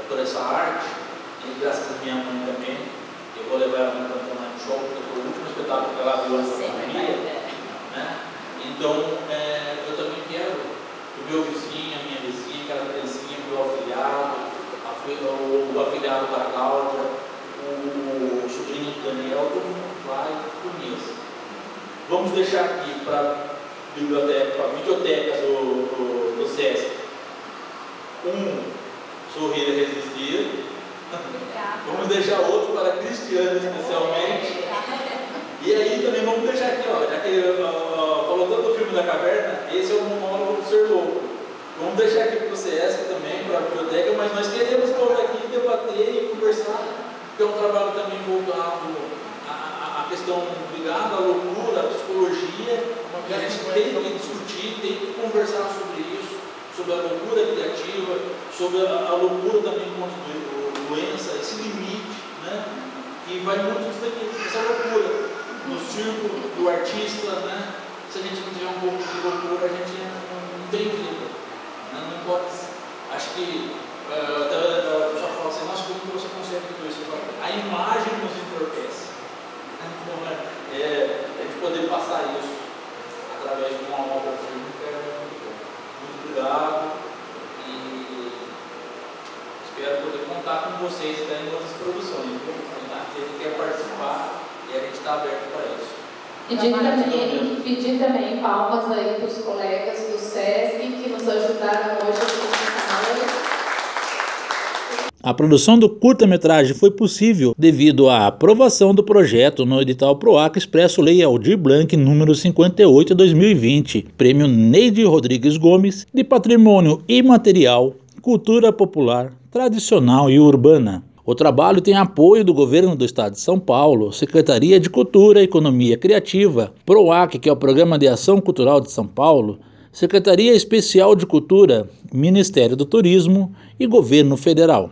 C: por essa arte, e graças a minha mãe também, eu vou levar ela no Campeonato de Show, porque foi o último espetáculo que ela viu antes da pandemia, né? Então, eu também quero que o meu vizinho, a minha vizinha, aquela criancinha, o meu afilhado, o afilhado da Cláudia, o sobrinho do Daniel, todo mundo vai e conheça. Vamos deixar aqui para a videoteca do SESC Sorrir e Resistir. Vamos deixar outro para a Cristiane especialmente. E aí também vamos deixar aqui, ó, já que falou tanto do filme da caverna, esse é o monólogo do Ser Louco. Vamos deixar aqui para o SESC também, para a biblioteca, mas nós queremos todos aqui debater e conversar, porque é um trabalho também voltado à questão ligada à loucura, à psicologia, que a gente tem que discutir, tem que conversar sobre isso, sobre a loucura criativa, sobre a loucura também contra a doença, esse limite, né? Que vai muito disso daqui, essa loucura do circo, do artista, né? Se a gente não tiver um pouco de loucura, a gente não tem vida, né? Não pode. Acho que o pessoal fala assim, nossa, como você consegue tudo isso? A imagem nos entorpece. Então, a gente poder passar isso através de uma obra fílmica é muito obrigado e espero poder contar com vocês em outras produções. Quem quer participar e a gente está aberto para isso.
B: Pedir também palmas aí para os colegas do SESC que nos ajudaram hoje aqui no canal.
A: A produção do curta-metragem foi possível devido à aprovação do projeto no edital PROAC Expresso Lei Aldir Blanc número 58/2020, Prêmio Neide Rodrigues Gomes de Patrimônio Imaterial, Cultura Popular, Tradicional e Urbana. O trabalho tem apoio do Governo do Estado de São Paulo, Secretaria de Cultura e Economia Criativa, PROAC, que é o Programa de Ação Cultural de São Paulo, Secretaria Especial de Cultura, Ministério do Turismo e Governo Federal.